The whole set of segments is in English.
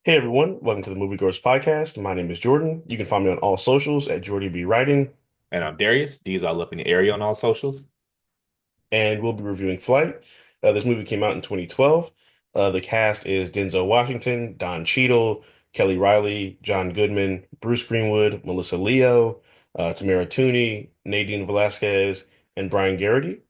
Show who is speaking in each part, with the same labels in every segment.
Speaker 1: Hey everyone, welcome to the Movie Goers podcast. My name is Jordan. You can find me on all socials at Jordy B Writing,
Speaker 2: And I'm Darius. These are up in the area on all socials.
Speaker 1: and we'll be reviewing Flight. This movie came out in 2012. The cast is Denzel Washington, Don Cheadle, Kelly Riley, John Goodman, Bruce Greenwood, Melissa Leo, Tamara Tooney, Nadine Velasquez, and Brian Garrity.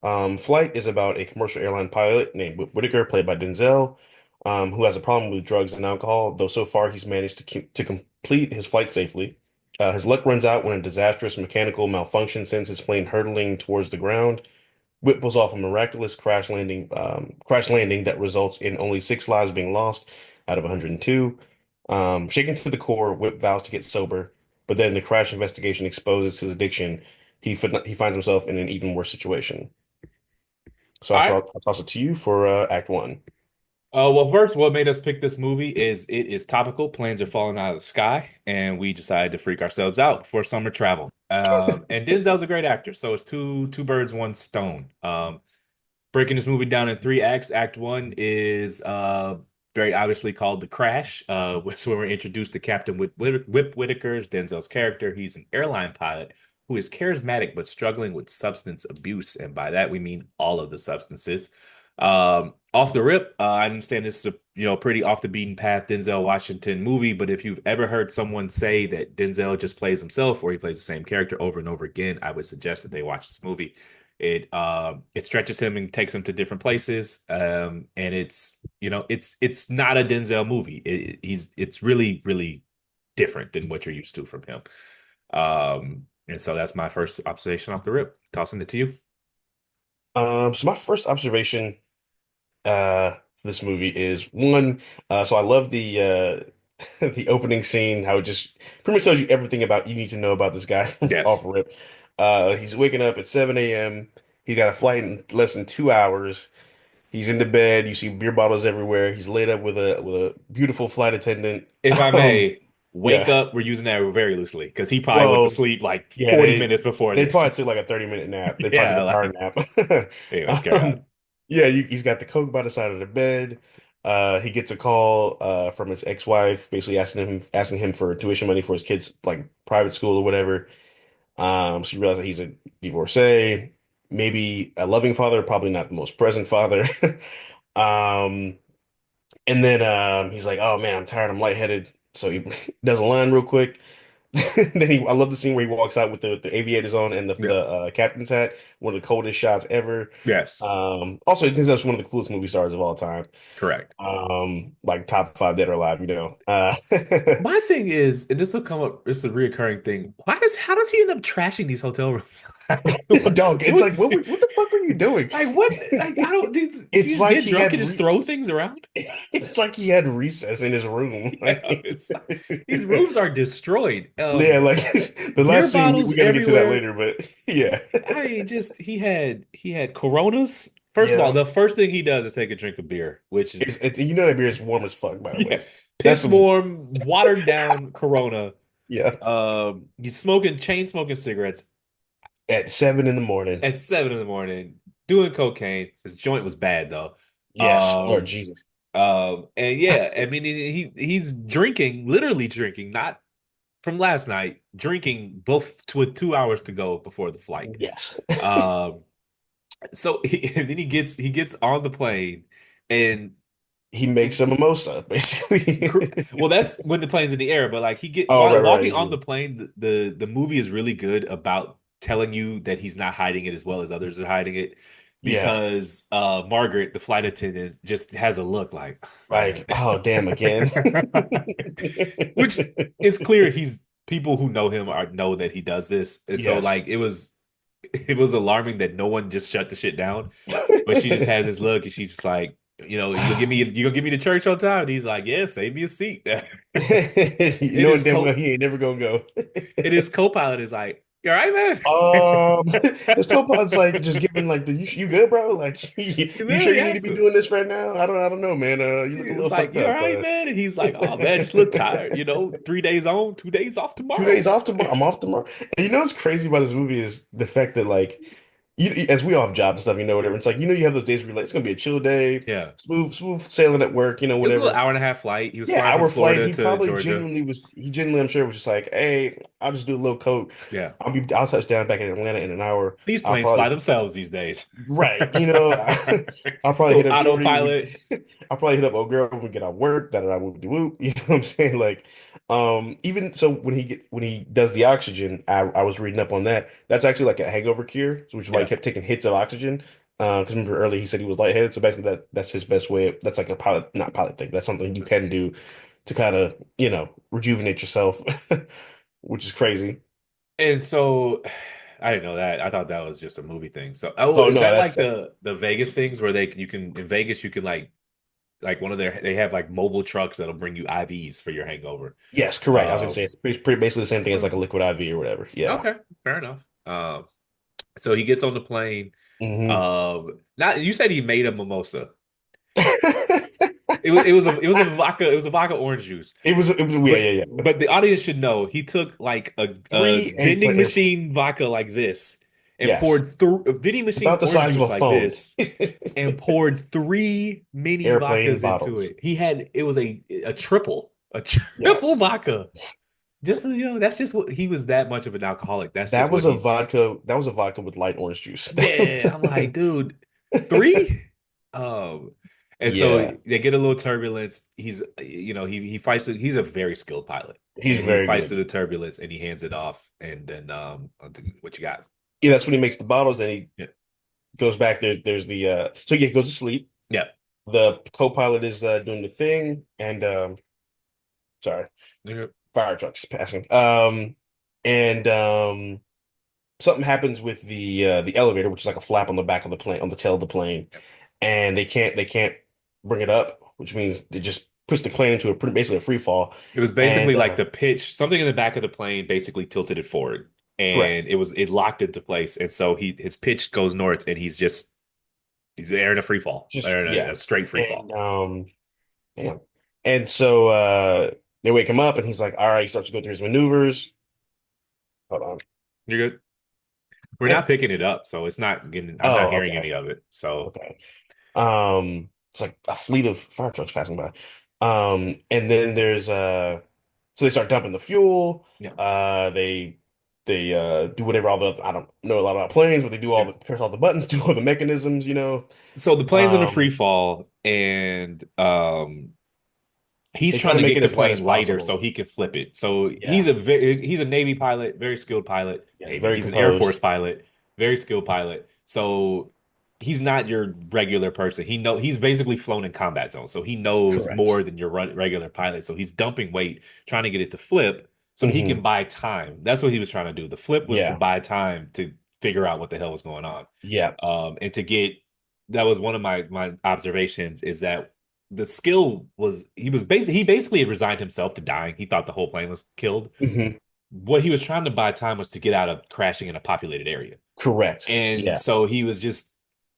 Speaker 1: Flight is about a commercial airline pilot named Whitaker, played by Denzel, who has a problem with drugs and alcohol, though so far he's managed to complete his flight safely. His luck runs out when a disastrous mechanical malfunction sends his plane hurtling towards the ground. Whip pulls off a miraculous crash landing that results in only six lives being lost out of 102. Shaken to the core, Whip vows to get sober, but then the crash investigation exposes his addiction. He finds himself in an even worse situation. So
Speaker 2: All right.
Speaker 1: I'll toss it to you for Act One.
Speaker 2: Well, first, what made us pick this movie is it is topical. Planes are falling out of the sky, and we decided to freak ourselves out for summer travel. And Denzel's a great actor, so it's two birds, one stone. Breaking this movie down in three acts. Act one is very obviously called The Crash, which is when we're introduced to Captain Whip Whitaker's Denzel's character. He's an airline pilot who is charismatic but struggling with substance abuse, and by that we mean all of the substances. Off the rip, I understand this is a pretty off the beaten path Denzel Washington movie, but if you've ever heard someone say that Denzel just plays himself or he plays the same character over and over again, I would suggest that they watch this movie. It stretches him and takes him to different places. And it's not a Denzel movie. It's really different than what you're used to from him. And so that's my first observation off the rip. Tossing it to you.
Speaker 1: So my first observation for this movie is one, so I love the the opening scene, how it just pretty much tells you everything about you need to know about this guy
Speaker 2: Yes.
Speaker 1: off rip. He's waking up at 7 a.m. He got a flight in less than 2 hours. He's in the bed. You see beer bottles everywhere. He's laid up with a beautiful flight attendant.
Speaker 2: If I
Speaker 1: Um,
Speaker 2: may, wake
Speaker 1: yeah.
Speaker 2: up, we're using that very loosely because he probably went to
Speaker 1: Well,
Speaker 2: sleep like
Speaker 1: yeah,
Speaker 2: 40 minutes before
Speaker 1: they
Speaker 2: this.
Speaker 1: probably took like a 30-minute nap. They probably
Speaker 2: Yeah,
Speaker 1: took a power
Speaker 2: like,
Speaker 1: nap.
Speaker 2: anyways, carry on.
Speaker 1: Yeah, he's got the coke by the side of the bed. He gets a call from his ex-wife, basically asking him for tuition money for his kids' like private school or whatever. So you realize that he's a divorcee, maybe a loving father, probably not the most present father. Um, and then he's like, "Oh man, I'm tired. I'm lightheaded." So he does a line real quick. I love the scene where he walks out with the aviators on and
Speaker 2: Yeah.
Speaker 1: the captain's hat, one of the coldest shots ever.
Speaker 2: Yes,
Speaker 1: Also, I think that's one of the coolest movie stars of all time.
Speaker 2: correct.
Speaker 1: Like top five dead or alive, you know.
Speaker 2: My thing is, and this will come up, it's a reoccurring thing. How does he end up trashing these hotel rooms? Like,
Speaker 1: Dog, it's like,
Speaker 2: what's
Speaker 1: what the fuck were you doing?
Speaker 2: like what like I don't do you
Speaker 1: It's
Speaker 2: just
Speaker 1: like
Speaker 2: get
Speaker 1: he
Speaker 2: drunk
Speaker 1: had
Speaker 2: and just
Speaker 1: re
Speaker 2: throw things around?
Speaker 1: it's like he had recess in his room.
Speaker 2: Yeah, it's these rooms are destroyed.
Speaker 1: Yeah, like the
Speaker 2: Beer
Speaker 1: last scene
Speaker 2: bottles
Speaker 1: we got to get to that
Speaker 2: everywhere.
Speaker 1: later, but yeah.
Speaker 2: I mean, just he had Coronas. First of all,
Speaker 1: Yeah.
Speaker 2: the first thing he does is take a drink of beer, which is
Speaker 1: You know that beer is warm as fuck, by the
Speaker 2: yeah,
Speaker 1: way. That's
Speaker 2: piss
Speaker 1: some
Speaker 2: warm, watered down Corona.
Speaker 1: yeah.
Speaker 2: He's smoking chain smoking cigarettes
Speaker 1: At 7 in the morning.
Speaker 2: at 7 in the morning, doing cocaine. His joint was bad though.
Speaker 1: Yes, Lord
Speaker 2: Um,
Speaker 1: Jesus.
Speaker 2: and yeah, I mean he's drinking, literally drinking, not from last night, drinking both to 2 hours to go before the flight.
Speaker 1: Yes.
Speaker 2: Um, and then he gets on the plane and
Speaker 1: He makes a mimosa, basically.
Speaker 2: well, that's when the plane's in the air, but like he get
Speaker 1: Oh,
Speaker 2: while
Speaker 1: right,
Speaker 2: walking
Speaker 1: right.
Speaker 2: on
Speaker 1: Yeah.
Speaker 2: the plane, the movie is really good about telling you that he's not hiding it as well as others are hiding it
Speaker 1: Yeah.
Speaker 2: because Margaret, the flight attendant, just has a look like, man.
Speaker 1: Like, oh, damn, again.
Speaker 2: Which it's clear he's people who know him are know that he does this. And so
Speaker 1: Yes.
Speaker 2: like it was alarming that no one just shut the shit down. But she just has this look and she's just like, you gonna give me to church on time? And he's like, yeah, save me a seat.
Speaker 1: You
Speaker 2: And
Speaker 1: know
Speaker 2: his
Speaker 1: damn well
Speaker 2: co
Speaker 1: he ain't never gonna go.
Speaker 2: and his co-pilot is like, you all right, man?
Speaker 1: Um, his co-pilot's like just giving like you good, bro? Like
Speaker 2: He
Speaker 1: you sure
Speaker 2: literally
Speaker 1: you need to
Speaker 2: asks
Speaker 1: be
Speaker 2: him.
Speaker 1: doing this right now? I don't know, man. You look a
Speaker 2: It's
Speaker 1: little
Speaker 2: like,
Speaker 1: fucked
Speaker 2: you all
Speaker 1: up.
Speaker 2: right, man? And he's like, oh man, just look tired. 3 days on, 2 days off
Speaker 1: 2 days
Speaker 2: tomorrow.
Speaker 1: off tomorrow. I'm off tomorrow. And you know what's crazy about this movie is the fact that like as we all have jobs and stuff, whatever. It's like, you have those days where you're like, it's gonna be a chill day,
Speaker 2: Yeah.
Speaker 1: smooth sailing at work,
Speaker 2: It was a little
Speaker 1: whatever.
Speaker 2: hour and a half flight. He was
Speaker 1: Yeah,
Speaker 2: flying from
Speaker 1: our flight.
Speaker 2: Florida
Speaker 1: He
Speaker 2: to
Speaker 1: probably
Speaker 2: Georgia.
Speaker 1: genuinely was. He genuinely, I'm sure, was just like, "Hey, I'll just do a little coat.
Speaker 2: Yeah.
Speaker 1: I'll touch down back in Atlanta in an hour.
Speaker 2: These
Speaker 1: I'll
Speaker 2: planes fly
Speaker 1: probably
Speaker 2: themselves these days.
Speaker 1: right. I'll probably hit
Speaker 2: Little
Speaker 1: up Shorty.
Speaker 2: autopilot.
Speaker 1: I'll probably hit up old girl when we get out of work. That I whoop de whoop. You know what I'm saying? Like, even so, when he does the oxygen, I was reading up on that. That's actually like a hangover cure, which is why he
Speaker 2: Yeah.
Speaker 1: kept taking hits of oxygen. Because remember earlier he said he was lightheaded. So basically, that's his best way. That's like a pilot, not pilot thing. That's something you can do to kind of, rejuvenate yourself, which is crazy.
Speaker 2: And so I didn't know that. I thought that was just a movie thing. So, oh,
Speaker 1: Oh
Speaker 2: is
Speaker 1: no,
Speaker 2: that
Speaker 1: that's
Speaker 2: like the Vegas things where you can in Vegas you can like one of their they have like mobile trucks that'll bring you IVs for your hangover.
Speaker 1: yes, correct. I was gonna
Speaker 2: Uh,
Speaker 1: say it's basically the same thing as like a liquid IV or whatever. Yeah.
Speaker 2: okay, fair enough. So he gets on the plane.
Speaker 1: Hmm.
Speaker 2: Not you said he made a mimosa. It was a vodka orange juice.
Speaker 1: It was yeah,
Speaker 2: But
Speaker 1: yeah, yeah.
Speaker 2: but the audience should know he took like a
Speaker 1: Three
Speaker 2: vending machine vodka like this and
Speaker 1: yes,
Speaker 2: poured through a vending machine
Speaker 1: about the
Speaker 2: orange
Speaker 1: size of
Speaker 2: juice
Speaker 1: a
Speaker 2: like
Speaker 1: phone.
Speaker 2: this and poured three mini
Speaker 1: Airplane
Speaker 2: vodkas into
Speaker 1: bottles.
Speaker 2: it. It was a
Speaker 1: Yeah.
Speaker 2: triple vodka. Just so you know, that's just what he was that much of an alcoholic. That's just
Speaker 1: That
Speaker 2: what
Speaker 1: was a
Speaker 2: he
Speaker 1: vodka. That was a vodka with light orange juice. That was
Speaker 2: yeah, I'm like, dude, three? Um, and so
Speaker 1: yeah.
Speaker 2: they get a little turbulence. He fights it. He's a very skilled pilot,
Speaker 1: He's
Speaker 2: and he
Speaker 1: very
Speaker 2: fights through
Speaker 1: good.
Speaker 2: the turbulence and he hands it off. And then, what you got?
Speaker 1: Yeah, that's when he makes the bottles and he
Speaker 2: Yeah,
Speaker 1: goes back there. There's the so yeah, he goes to sleep.
Speaker 2: yeah,
Speaker 1: The co-pilot is doing the thing and sorry,
Speaker 2: yeah.
Speaker 1: fire truck's passing. And something happens with the elevator, which is like a flap on the back of the plane, on the tail of the plane, and they can't bring it up, which means it just puts the plane into basically a free fall.
Speaker 2: It was basically
Speaker 1: And
Speaker 2: like the pitch. Something in the back of the plane basically tilted it forward, and
Speaker 1: correct,
Speaker 2: it locked into place. And so his pitch goes north, and he's there in a free fall,
Speaker 1: just
Speaker 2: or in
Speaker 1: yeah,
Speaker 2: a straight free fall.
Speaker 1: and damn, and so they wake him up, and he's like, all right, he starts to go through his maneuvers. Hold on,
Speaker 2: You're good. We're
Speaker 1: damn.
Speaker 2: not picking it up, so it's not getting. I'm not
Speaker 1: Oh,
Speaker 2: hearing any
Speaker 1: okay,
Speaker 2: of it. So
Speaker 1: okay. It's like a fleet of fire trucks passing by. And then there's so they start dumping the fuel.
Speaker 2: yeah,
Speaker 1: They do whatever all the I don't know a lot about planes, but they do
Speaker 2: yeah.
Speaker 1: press all the buttons, do all the mechanisms.
Speaker 2: So the plane's in a free
Speaker 1: Um,
Speaker 2: fall, and he's
Speaker 1: they try
Speaker 2: trying
Speaker 1: to
Speaker 2: to
Speaker 1: make
Speaker 2: get
Speaker 1: it
Speaker 2: the
Speaker 1: as light as
Speaker 2: plane lighter
Speaker 1: possible.
Speaker 2: so he can flip it. So
Speaker 1: Yeah,
Speaker 2: he's a Navy pilot, very skilled pilot.
Speaker 1: yeah,
Speaker 2: Navy.
Speaker 1: very
Speaker 2: He's an Air Force
Speaker 1: composed.
Speaker 2: pilot, very skilled pilot. So he's not your regular person. He's basically flown in combat zones, so he knows
Speaker 1: Correct.
Speaker 2: more than your regular pilot. So he's dumping weight, trying to get it to flip so that he can
Speaker 1: Hmm.
Speaker 2: buy time. That's what he was trying to do. The flip was to
Speaker 1: Yeah,
Speaker 2: buy time to figure out what the hell was going on.
Speaker 1: yeah.
Speaker 2: And to get that was one of my observations is that the skill was he basically resigned himself to dying. He thought the whole plane was killed.
Speaker 1: Hmm.
Speaker 2: What he was trying to buy time was to get out of crashing in a populated area.
Speaker 1: Correct.
Speaker 2: And
Speaker 1: Yeah,
Speaker 2: so he was just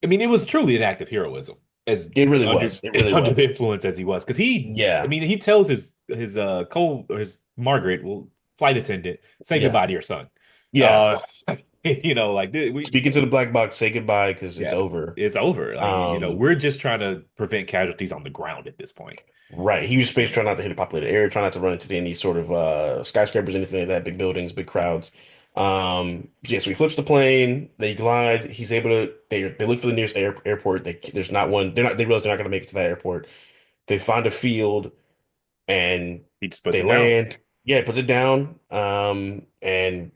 Speaker 2: I mean, it was truly an act of heroism as
Speaker 1: it really
Speaker 2: under
Speaker 1: was. It really
Speaker 2: under the
Speaker 1: was.
Speaker 2: influence as he was. Because I
Speaker 1: Yeah,
Speaker 2: mean, he tells his co or his Margaret, well, flight attendant, say
Speaker 1: yeah,
Speaker 2: goodbye to your son.
Speaker 1: yeah.
Speaker 2: Uh like we
Speaker 1: Speaking to the black box, say goodbye because it's
Speaker 2: yeah,
Speaker 1: over.
Speaker 2: it's over. Like,
Speaker 1: Um,
Speaker 2: we're just trying to prevent casualties on the ground at this point.
Speaker 1: right. He was
Speaker 2: You
Speaker 1: space
Speaker 2: know,
Speaker 1: trying not to hit a populated area, trying not to run into any sort of skyscrapers, anything like that, big buildings, big
Speaker 2: yeah.
Speaker 1: crowds. So yeah, so he flips the plane, they glide, he's able to they look for the nearest airport. There's not one, they realize they're not gonna make it to that airport. They find a field and
Speaker 2: He just puts
Speaker 1: they
Speaker 2: it down.
Speaker 1: land. Yeah, puts it down. And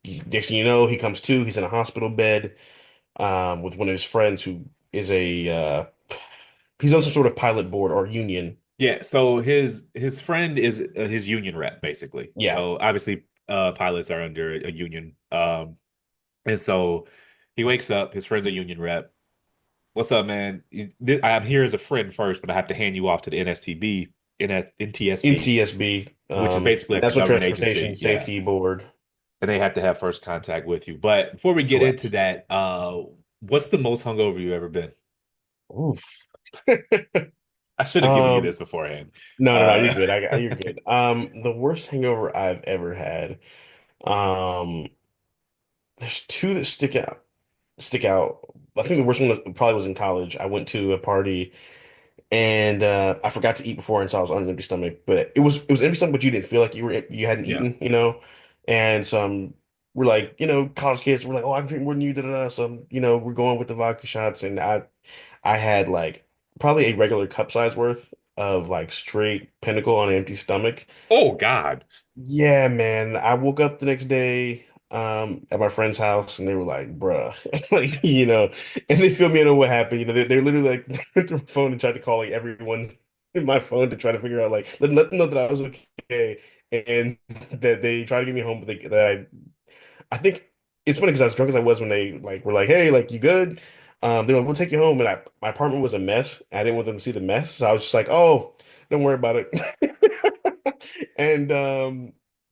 Speaker 1: next thing you know, he comes to, he's in a hospital bed, with one of his friends who is he's on some sort of pilot board or union.
Speaker 2: Yeah, so his friend is his union rep basically.
Speaker 1: Yeah.
Speaker 2: So obviously, pilots are under a union. And so he wakes up. His friend's a union rep. What's up, man? I'm here as a friend first, but I have to hand you off to the NSTB, NTSB,
Speaker 1: NTSB,
Speaker 2: which is basically like a
Speaker 1: National
Speaker 2: government
Speaker 1: Transportation
Speaker 2: agency. Yeah,
Speaker 1: Safety Board.
Speaker 2: and they have to have first contact with you. But before we get into
Speaker 1: Correct.
Speaker 2: that, what's the most hungover you've ever been?
Speaker 1: Oof.
Speaker 2: I should have given you
Speaker 1: Um,
Speaker 2: this beforehand.
Speaker 1: no, no, no, you're
Speaker 2: Uh,
Speaker 1: good. You're good. The worst hangover I've ever had. Um, there's two that stick out. stick out. I think the worst one probably was in college. I went to a party and I forgot to eat before, and so I was on an empty stomach. But it was empty stomach, but you didn't feel like you hadn't
Speaker 2: Yeah.
Speaker 1: eaten, And so we're like, college kids. We're like, oh, I drink more than you, da da da. So we're going with the vodka shots, and I had like probably a regular cup size worth of like straight Pinnacle on an empty stomach.
Speaker 2: Oh God.
Speaker 1: Yeah, man. I woke up the next day at my friend's house and they were like, bruh, like, and they filled me in on what happened. They're literally like they went through my phone and tried to call like everyone in my phone to try to figure out like let them know that I was okay and that they tried to get me home, but I think it's funny because as drunk as I was when they like were like, hey, like you good? They're like, we'll take you home. And my apartment was a mess. I didn't want them to see the mess. So I was just like, oh, don't worry about it. And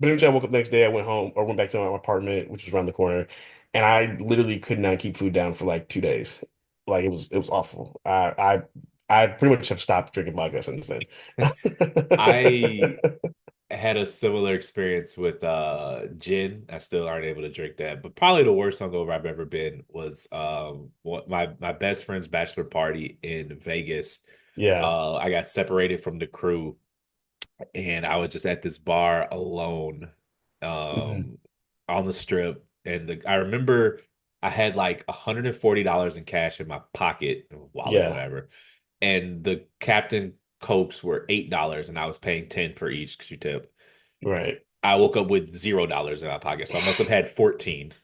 Speaker 1: but eventually I woke up the next day, I went home or went back to my apartment, which was around the corner, and I literally could not keep food down for like 2 days. Like it was awful. I pretty much have stopped drinking vodka since then.
Speaker 2: I had a similar experience with gin. I still aren't able to drink that. But probably the worst hungover I've ever been was my best friend's bachelor party in Vegas.
Speaker 1: Yeah.
Speaker 2: I got separated from the crew and I was just at this bar alone
Speaker 1: Mhm.
Speaker 2: um on the strip. And I remember I had like $140 in cash in my pocket, wallet,
Speaker 1: Yeah.
Speaker 2: whatever. And the Captain Cokes were $8 and I was paying 10 for each because you tip.
Speaker 1: Right.
Speaker 2: I woke up with $0 in my pocket, so I must have had 14.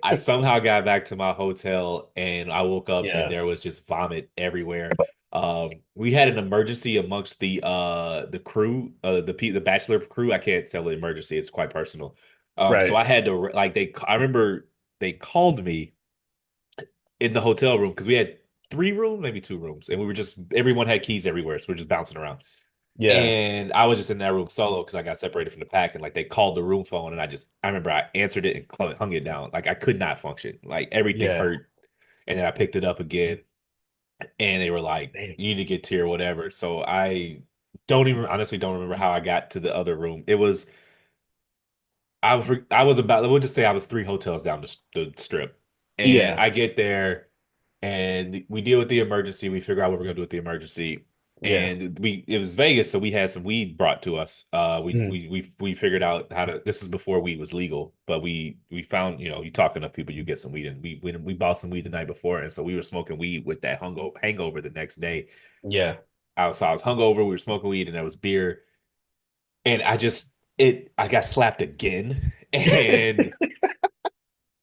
Speaker 2: I somehow got back to my hotel and I woke up and
Speaker 1: Yeah.
Speaker 2: there was just vomit everywhere. We had an emergency amongst the crew, the bachelor crew. I can't tell the emergency; it's quite personal. So
Speaker 1: Right.
Speaker 2: I had to like I remember they called me in the hotel room because we had 3 rooms, maybe 2 rooms, and we were just everyone had keys everywhere, so we're just bouncing around.
Speaker 1: Yeah.
Speaker 2: And I was just in that room solo because I got separated from the pack, and like they called the room phone, and I remember I answered it and hung it down. Like I could not function, like everything
Speaker 1: Yeah.
Speaker 2: hurt. And then I picked it up again, and they were like,
Speaker 1: Damn.
Speaker 2: "You need to get to here, whatever." So I don't even honestly don't remember how I got to the other room. It was I was about we'll just say I was 3 hotels down the strip, and
Speaker 1: Yeah.
Speaker 2: I get there and we deal with the emergency. We figure out what we're gonna do with the emergency,
Speaker 1: Yeah.
Speaker 2: and it was Vegas, so we had some weed brought to us.
Speaker 1: Mhm.
Speaker 2: We figured out how to. This is before weed was legal, but we found you talk enough people, you get some weed, and we bought some weed the night before, and so we were smoking weed with that hangover the next day.
Speaker 1: Yeah.
Speaker 2: I was hungover. We were smoking weed, and there was beer, and I got slapped again, and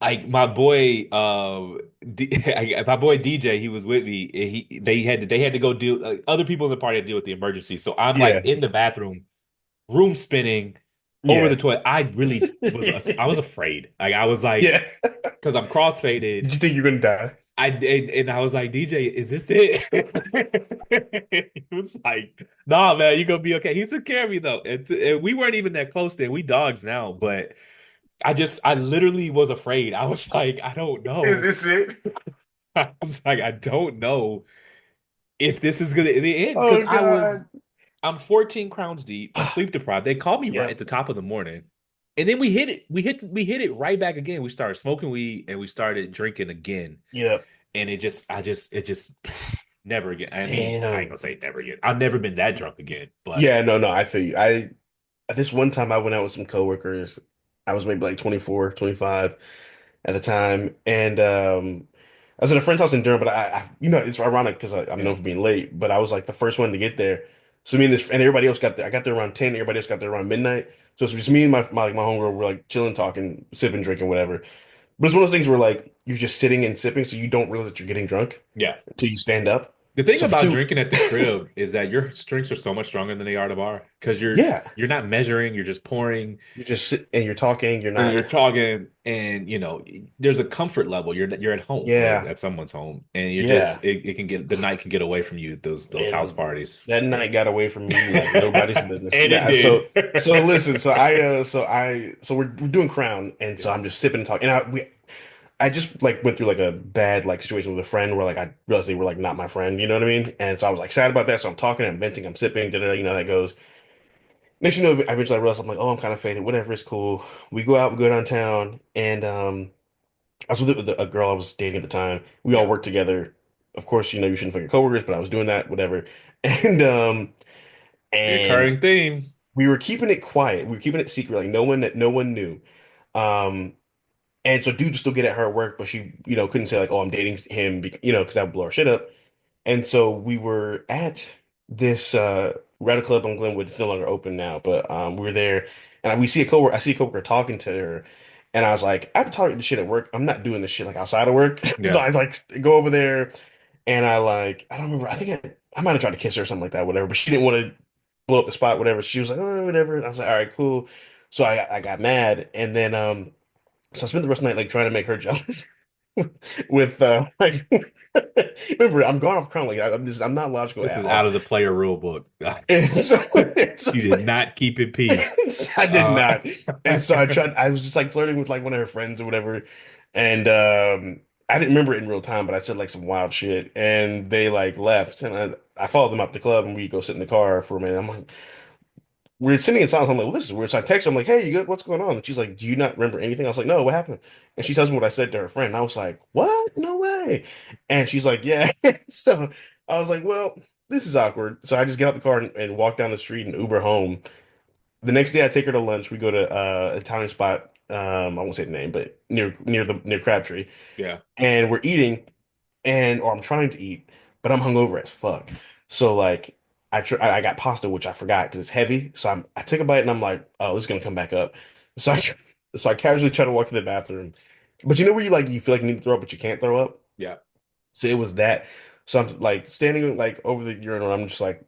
Speaker 2: like my boy my boy DJ, he was with me. They had to go deal, other people in the party had to deal with the emergency, so I'm like
Speaker 1: Yeah.
Speaker 2: in the bathroom, room spinning over the
Speaker 1: Yeah.
Speaker 2: toilet. I was afraid, like I was like,
Speaker 1: Yeah.
Speaker 2: because I'm crossfaded.
Speaker 1: Did you think you're gonna die?
Speaker 2: And I was like, DJ, is this it? He was like, nah, man, you're gonna be okay. He took care of me though, and we weren't even that close then. We dogs now, but I literally was afraid. I was like, I don't
Speaker 1: Is
Speaker 2: know.
Speaker 1: this it?
Speaker 2: I was like, I don't know if this is gonna the end because
Speaker 1: Oh God.
Speaker 2: I'm 14 crowns deep. I'm sleep deprived. They called me right at
Speaker 1: Yep.
Speaker 2: the top of the morning. And then we hit it. We hit it right back again. We started smoking weed and we started drinking again.
Speaker 1: Yep.
Speaker 2: And it just never again. I mean, I ain't
Speaker 1: Damn.
Speaker 2: gonna say never again. I've never been that drunk again. But
Speaker 1: Yeah, no, no, I feel you. This one time I went out with some coworkers. I was maybe like 24, 25 at the time. And I was at a friend's house in Durham, but it's ironic because I'm
Speaker 2: yeah,
Speaker 1: known for being late, but I was like the first one to get there. So me and this and everybody else got there. I got there around 10, everybody else got there around midnight. So it's just me and my homegirl were like chilling, talking, sipping, drinking, whatever. But it's one of those things where like you're just sitting and sipping, so you don't realize that you're getting drunk
Speaker 2: yeah.
Speaker 1: until you stand up.
Speaker 2: The thing
Speaker 1: So for
Speaker 2: about
Speaker 1: two,
Speaker 2: drinking at the crib is that your drinks are so much stronger than they are at a bar because
Speaker 1: yeah,
Speaker 2: you're not measuring, you're just pouring
Speaker 1: you just sit and you're talking, you're
Speaker 2: and
Speaker 1: not,
Speaker 2: you're talking, and there's a comfort level. You're at home or
Speaker 1: yeah,
Speaker 2: at someone's home, and you're just
Speaker 1: yeah.
Speaker 2: it can get the night can get away from you, those house
Speaker 1: And
Speaker 2: parties.
Speaker 1: that night got away from me like nobody's business.
Speaker 2: And it
Speaker 1: Nah, so so
Speaker 2: did.
Speaker 1: listen, so we're doing Crown, and so
Speaker 2: Yeah.
Speaker 1: I'm just sipping and talking, and I just like went through like a bad like situation with a friend where like I realized they were like not my friend, you know what I mean? And so I was like sad about that, so I'm talking, I'm venting, I'm sipping, da da, da, you know how that goes. next you know, eventually I realized I'm like, oh, I'm kind of faded. Whatever, it's cool. We go out, we go downtown, and I was with a girl I was dating at the time. We all
Speaker 2: Yeah.
Speaker 1: worked together. Of course, you shouldn't fuck your coworkers, but I was doing that, whatever. And and
Speaker 2: Recurring theme.
Speaker 1: we were keeping it quiet. We were keeping it secret, like no one knew. Um, and so dude would still get at her at work, but she, couldn't say like, oh, I'm dating him, because that would blow our shit up. And so we were at this Red Club on Glenwood. It's no longer open now, but we were there, and we see a coworker. I see a coworker talking to her, and I was like, I've talked this shit at work. I'm not doing this shit like outside of work. So
Speaker 2: Yeah.
Speaker 1: I like go over there, and I don't remember. I think I might have tried to kiss her or something like that, whatever. But she didn't want to blow up the spot, whatever. She was like, oh, whatever. And I was like, all right, cool. So I got mad, and then so I spent the rest of the night like trying to make her jealous. With like remember I'm going off crown like I'm not logical
Speaker 2: This
Speaker 1: at
Speaker 2: is out
Speaker 1: all.
Speaker 2: of the player rule book.
Speaker 1: And so, and so,
Speaker 2: You did not keep it peace.
Speaker 1: I did
Speaker 2: Uh,
Speaker 1: not. And so I was just like flirting with like one of her friends or whatever. And I didn't remember it in real time, but I said like some wild shit and they like left and I followed them out the club and we go sit in the car for a minute. I'm like, we're sitting in silence. I'm like, well, this is weird. So I text her. I'm like, hey, you good? What's going on? And she's like, do you not remember anything? I was like, no, what happened? And she tells me what I said to her friend. And I was like, what? No way. And she's like, yeah. So I was like, well, this is awkward. So I just get out the car and walk down the street and Uber home. The next day I take her to lunch. We go to a Italian spot. I won't say the name, but near Crabtree.
Speaker 2: yeah.
Speaker 1: And we're eating or I'm trying to eat, but I'm hungover as fuck. So like I got pasta, which I forgot because it's heavy. So I took a bite and I'm like, oh, this is gonna come back up. So I so I casually try to walk to the bathroom, but you know where you feel like you need to throw up, but you can't throw up.
Speaker 2: Yeah.
Speaker 1: So it was that. So I'm like standing like over the urinal. I'm just like,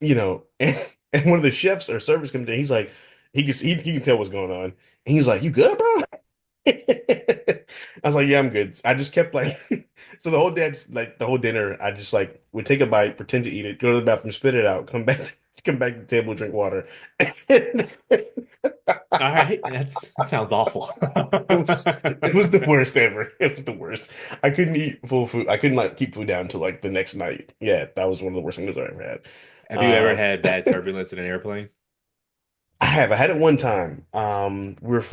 Speaker 1: and one of the chefs or servers comes in. He's like, he can tell what's going on. And he's like, you good, bro? I was like, yeah, I'm good. I just kept like, so the whole dinner, I just like would take a bite, pretend to eat it, go to the bathroom, spit it out, come back to the table, drink water.
Speaker 2: All right. That sounds awful.
Speaker 1: It was the worst ever. It was the worst. I couldn't eat full food. I couldn't like keep food down until like the next night. Yeah, that was one of the worst things I ever had.
Speaker 2: Have you ever
Speaker 1: Um,
Speaker 2: had bad turbulence in an airplane?
Speaker 1: I have. I had it one time. We were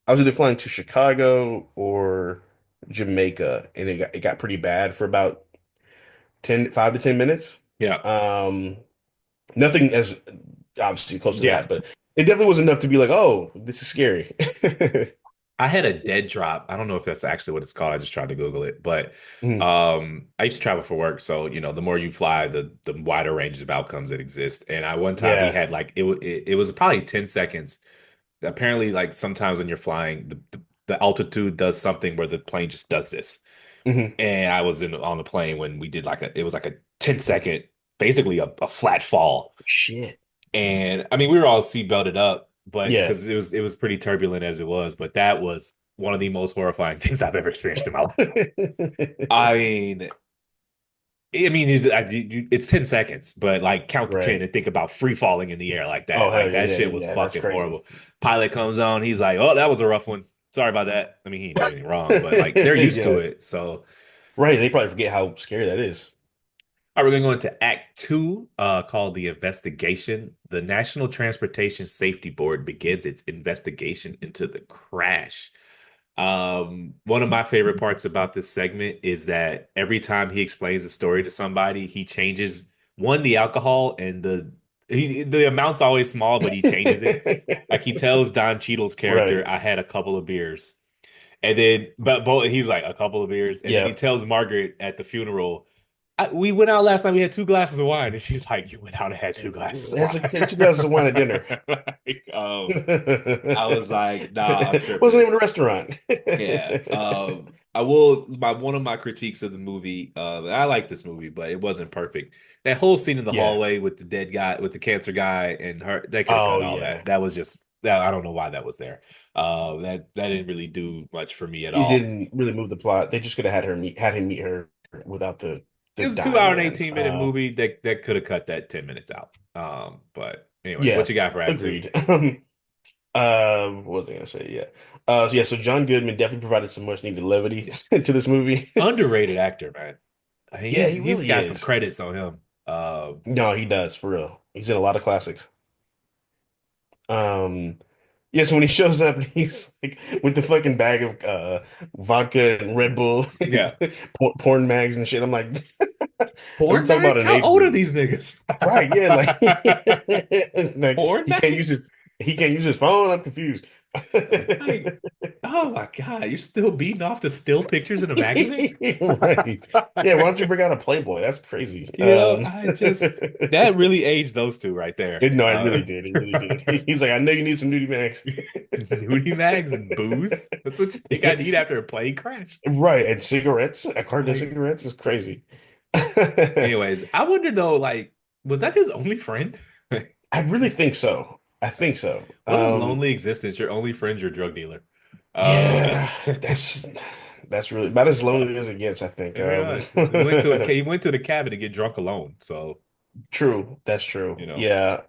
Speaker 1: I was either flying to Chicago or Jamaica, and it got pretty bad for about 5 to 10 minutes.
Speaker 2: Yeah.
Speaker 1: Um, Nothing as obviously close to
Speaker 2: Yeah.
Speaker 1: that, but it definitely was enough to be like, oh, this is scary.
Speaker 2: I had a dead drop. I don't know if that's actually what it's called. I just tried to Google it, but
Speaker 1: Mhm.
Speaker 2: I used to travel for work, so the more you fly, the wider range of outcomes that exist. And I one time we
Speaker 1: Yeah.
Speaker 2: had like it was probably 10 seconds. Apparently, like sometimes when you're flying, the altitude does something where the plane just does this.
Speaker 1: Hmm.
Speaker 2: And I was in on the plane when we did it was like a 10-second, basically a flat fall.
Speaker 1: Shit.
Speaker 2: And I mean, we were all seat belted up, but
Speaker 1: Yeah.
Speaker 2: because it was pretty turbulent as it was, but that was one of the most horrifying things I've ever experienced in my life. I mean, it's 10 seconds, but like count to 10
Speaker 1: Right.
Speaker 2: and think about free falling in the air like
Speaker 1: Oh,
Speaker 2: that.
Speaker 1: hell
Speaker 2: Like
Speaker 1: yeah,
Speaker 2: that
Speaker 1: yeah,
Speaker 2: shit was
Speaker 1: yeah. That's
Speaker 2: fucking
Speaker 1: crazy.
Speaker 2: horrible. Pilot comes on, he's like, "Oh, that was a rough one. Sorry about that." I mean, he didn't do anything wrong, but like they're used to
Speaker 1: Yeah.
Speaker 2: it. So,
Speaker 1: Right. They probably forget how scary that is.
Speaker 2: all right, we're going to go into Act Two, called The Investigation. The National Transportation Safety Board begins its investigation into the crash. One of my favorite parts about this segment is that every time he explains the story to somebody, he changes the alcohol and the amount's always small, but he changes it. Like he tells Don Cheadle's character,
Speaker 1: Right.
Speaker 2: "I had a couple of beers," and then but both he's like a couple of beers, and then he
Speaker 1: Yeah.
Speaker 2: tells Margaret at the funeral, "We went out last night. We had 2 glasses of wine," and she's like, "You went out and had 2 glasses of
Speaker 1: Had
Speaker 2: wine."
Speaker 1: 2 glasses of wine at dinner.
Speaker 2: Like, I was
Speaker 1: What's
Speaker 2: like, "Nah, I'm
Speaker 1: the
Speaker 2: tripping."
Speaker 1: name of the restaurant?
Speaker 2: Yeah. I will my one of my critiques of the movie, I like this movie, but it wasn't perfect. That whole scene in the
Speaker 1: Yeah.
Speaker 2: hallway with the dead guy, with the cancer guy and her, they could have
Speaker 1: Oh
Speaker 2: cut all
Speaker 1: yeah.
Speaker 2: that. That was just that I don't know why that was there. That didn't really do much for me at
Speaker 1: It
Speaker 2: all.
Speaker 1: didn't really move the plot. They just could have had him meet her without the
Speaker 2: It's a two
Speaker 1: dying
Speaker 2: hour and
Speaker 1: man.
Speaker 2: 18-minute movie that could have cut that 10 minutes out. But anyway, what
Speaker 1: Yeah,
Speaker 2: you got for Act Two?
Speaker 1: agreed. What was I gonna say? Yeah. So John Goodman definitely provided some much needed levity to this movie.
Speaker 2: Underrated actor, man. I mean,
Speaker 1: Yeah,
Speaker 2: he's
Speaker 1: he
Speaker 2: he's
Speaker 1: really
Speaker 2: got some
Speaker 1: is.
Speaker 2: credits on him.
Speaker 1: No, he does for real. He's in a lot of classics. Um, yeah, so when he shows up, he's like with the fucking bag of vodka and Red Bull and
Speaker 2: Yeah.
Speaker 1: porn mags and shit. I'm like, let me
Speaker 2: Porn
Speaker 1: talk about
Speaker 2: mags?
Speaker 1: an
Speaker 2: How
Speaker 1: age
Speaker 2: old are
Speaker 1: movie.
Speaker 2: these niggas?
Speaker 1: Right, yeah, like like
Speaker 2: Porn mags?
Speaker 1: he can't use his phone. I'm confused.
Speaker 2: Like, oh my God, you're still beating off the still pictures in a magazine?
Speaker 1: Right. Yeah, why don't you bring out a Playboy? That's crazy.
Speaker 2: I just that really aged those two right there.
Speaker 1: No, it really did. It really did. He's like, I know you need some nudie mags.
Speaker 2: Nudie mags and booze. That's what you think I need after a plane crash.
Speaker 1: Right, and cigarettes. A carton of
Speaker 2: Like,
Speaker 1: cigarettes is crazy.
Speaker 2: anyways, I wonder though, like, was that his only friend?
Speaker 1: I really think so. I think so.
Speaker 2: What a lonely existence. Your only friend's your drug dealer. Uh,
Speaker 1: Yeah, that's really about as lonely as it gets, I think.
Speaker 2: yeah, he went to the cabin to get drunk alone. So,
Speaker 1: True. That's
Speaker 2: you
Speaker 1: true.
Speaker 2: know,
Speaker 1: Yeah.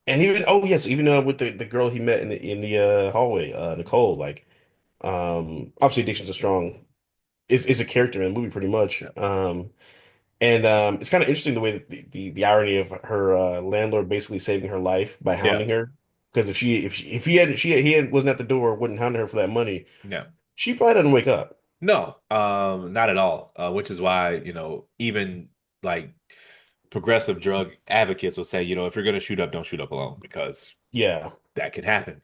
Speaker 1: And even oh yes, even with the girl he met in the hallway, Nicole, like obviously addiction's a strong is a character in the movie pretty much.
Speaker 2: yeah,
Speaker 1: And it's kind of interesting the way that the irony of her landlord basically saving her life by
Speaker 2: yeah,
Speaker 1: hounding her. Because if he hadn't wasn't at the door, wouldn't hound her for that money,
Speaker 2: yeah.
Speaker 1: she probably doesn't wake up.
Speaker 2: No, not at all. Which is why, even like progressive drug advocates will say, if you're gonna shoot up, don't shoot up alone because
Speaker 1: Yeah.
Speaker 2: that can happen.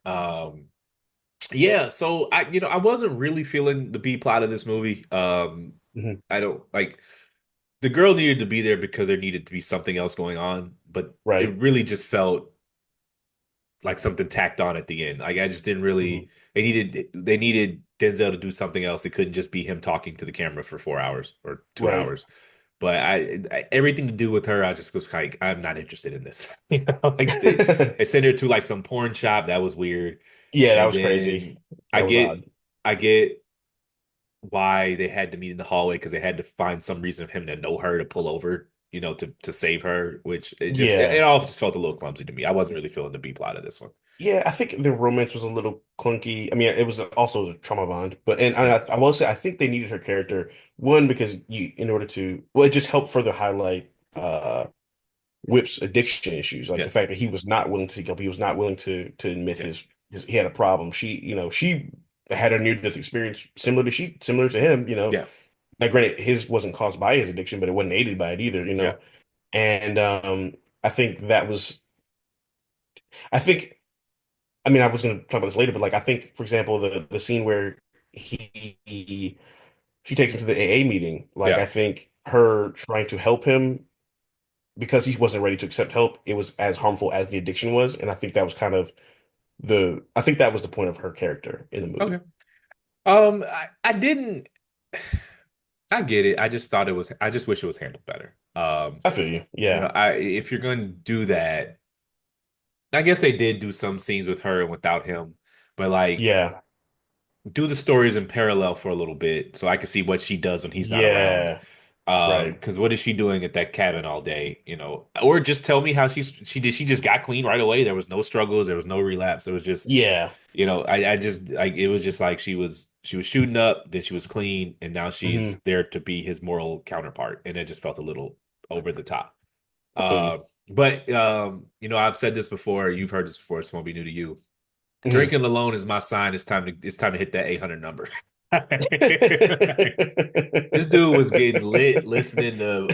Speaker 2: Yeah, so I wasn't really feeling the B plot of this movie.
Speaker 1: Hmm.
Speaker 2: I don't like the girl needed to be there because there needed to be something else going on, but it
Speaker 1: Right.
Speaker 2: really just felt like something tacked on at the end. Like I just didn't
Speaker 1: Hmm.
Speaker 2: really they needed Denzel to do something else. It couldn't just be him talking to the camera for 4 hours or two
Speaker 1: Right.
Speaker 2: hours. But everything to do with her, I just was like, I'm not interested in this. Like they sent her to like some porn shop. That was weird.
Speaker 1: Yeah, that
Speaker 2: And
Speaker 1: was crazy.
Speaker 2: then I
Speaker 1: That was
Speaker 2: get
Speaker 1: odd.
Speaker 2: I get why they had to meet in the hallway because they had to find some reason of him to know her to pull over, to save her, which it
Speaker 1: Yeah.
Speaker 2: all just felt a little clumsy to me. I wasn't really feeling the B plot of this one.
Speaker 1: Yeah, I think the romance was a little clunky. I mean, it was also a trauma bond, but and
Speaker 2: Yeah.
Speaker 1: I will say I think they needed her character one because you in order to well, it just helped further highlight Whip's addiction issues, like the
Speaker 2: Yes.
Speaker 1: fact that he was not willing to seek help, he was not willing to admit
Speaker 2: Yeah.
Speaker 1: his he had a problem. She had a near-death experience similar to him.
Speaker 2: Yeah.
Speaker 1: Now granted, his wasn't caused by his addiction, but it wasn't aided by it either.
Speaker 2: Yeah.
Speaker 1: And I think that was I think. I mean, I was going to talk about this later, but like I think, for example, the scene where she takes him to the AA meeting, like
Speaker 2: Yeah.
Speaker 1: I think her trying to help him because he wasn't ready to accept help, it was as harmful as the addiction was, and I think that was kind of I think that was the point of her character in the
Speaker 2: Okay.
Speaker 1: movie.
Speaker 2: I didn't. I get it. I just thought it was. I just wish it was handled better.
Speaker 1: I feel you. Yeah.
Speaker 2: If you're going to do that, I guess they did do some scenes with her and without him, but like
Speaker 1: Yeah.
Speaker 2: do the stories in parallel for a little bit so I can see what she does when he's not around.
Speaker 1: Yeah. Right.
Speaker 2: Because what is she doing at that cabin all day? Or just tell me how she just got clean right away. There was no struggles, there was no relapse. It was just,
Speaker 1: Yeah.
Speaker 2: I just like it was just like she was shooting up, then she was clean, and now
Speaker 1: Hmm.
Speaker 2: she's there to be his moral counterpart, and it just felt a little over the top.
Speaker 1: I feel you.
Speaker 2: But I've said this before. You've heard this before. This won't be new to you.
Speaker 1: Hmm.
Speaker 2: Drinking alone is my sign. It's time to hit that 800 number. This dude was getting lit listening to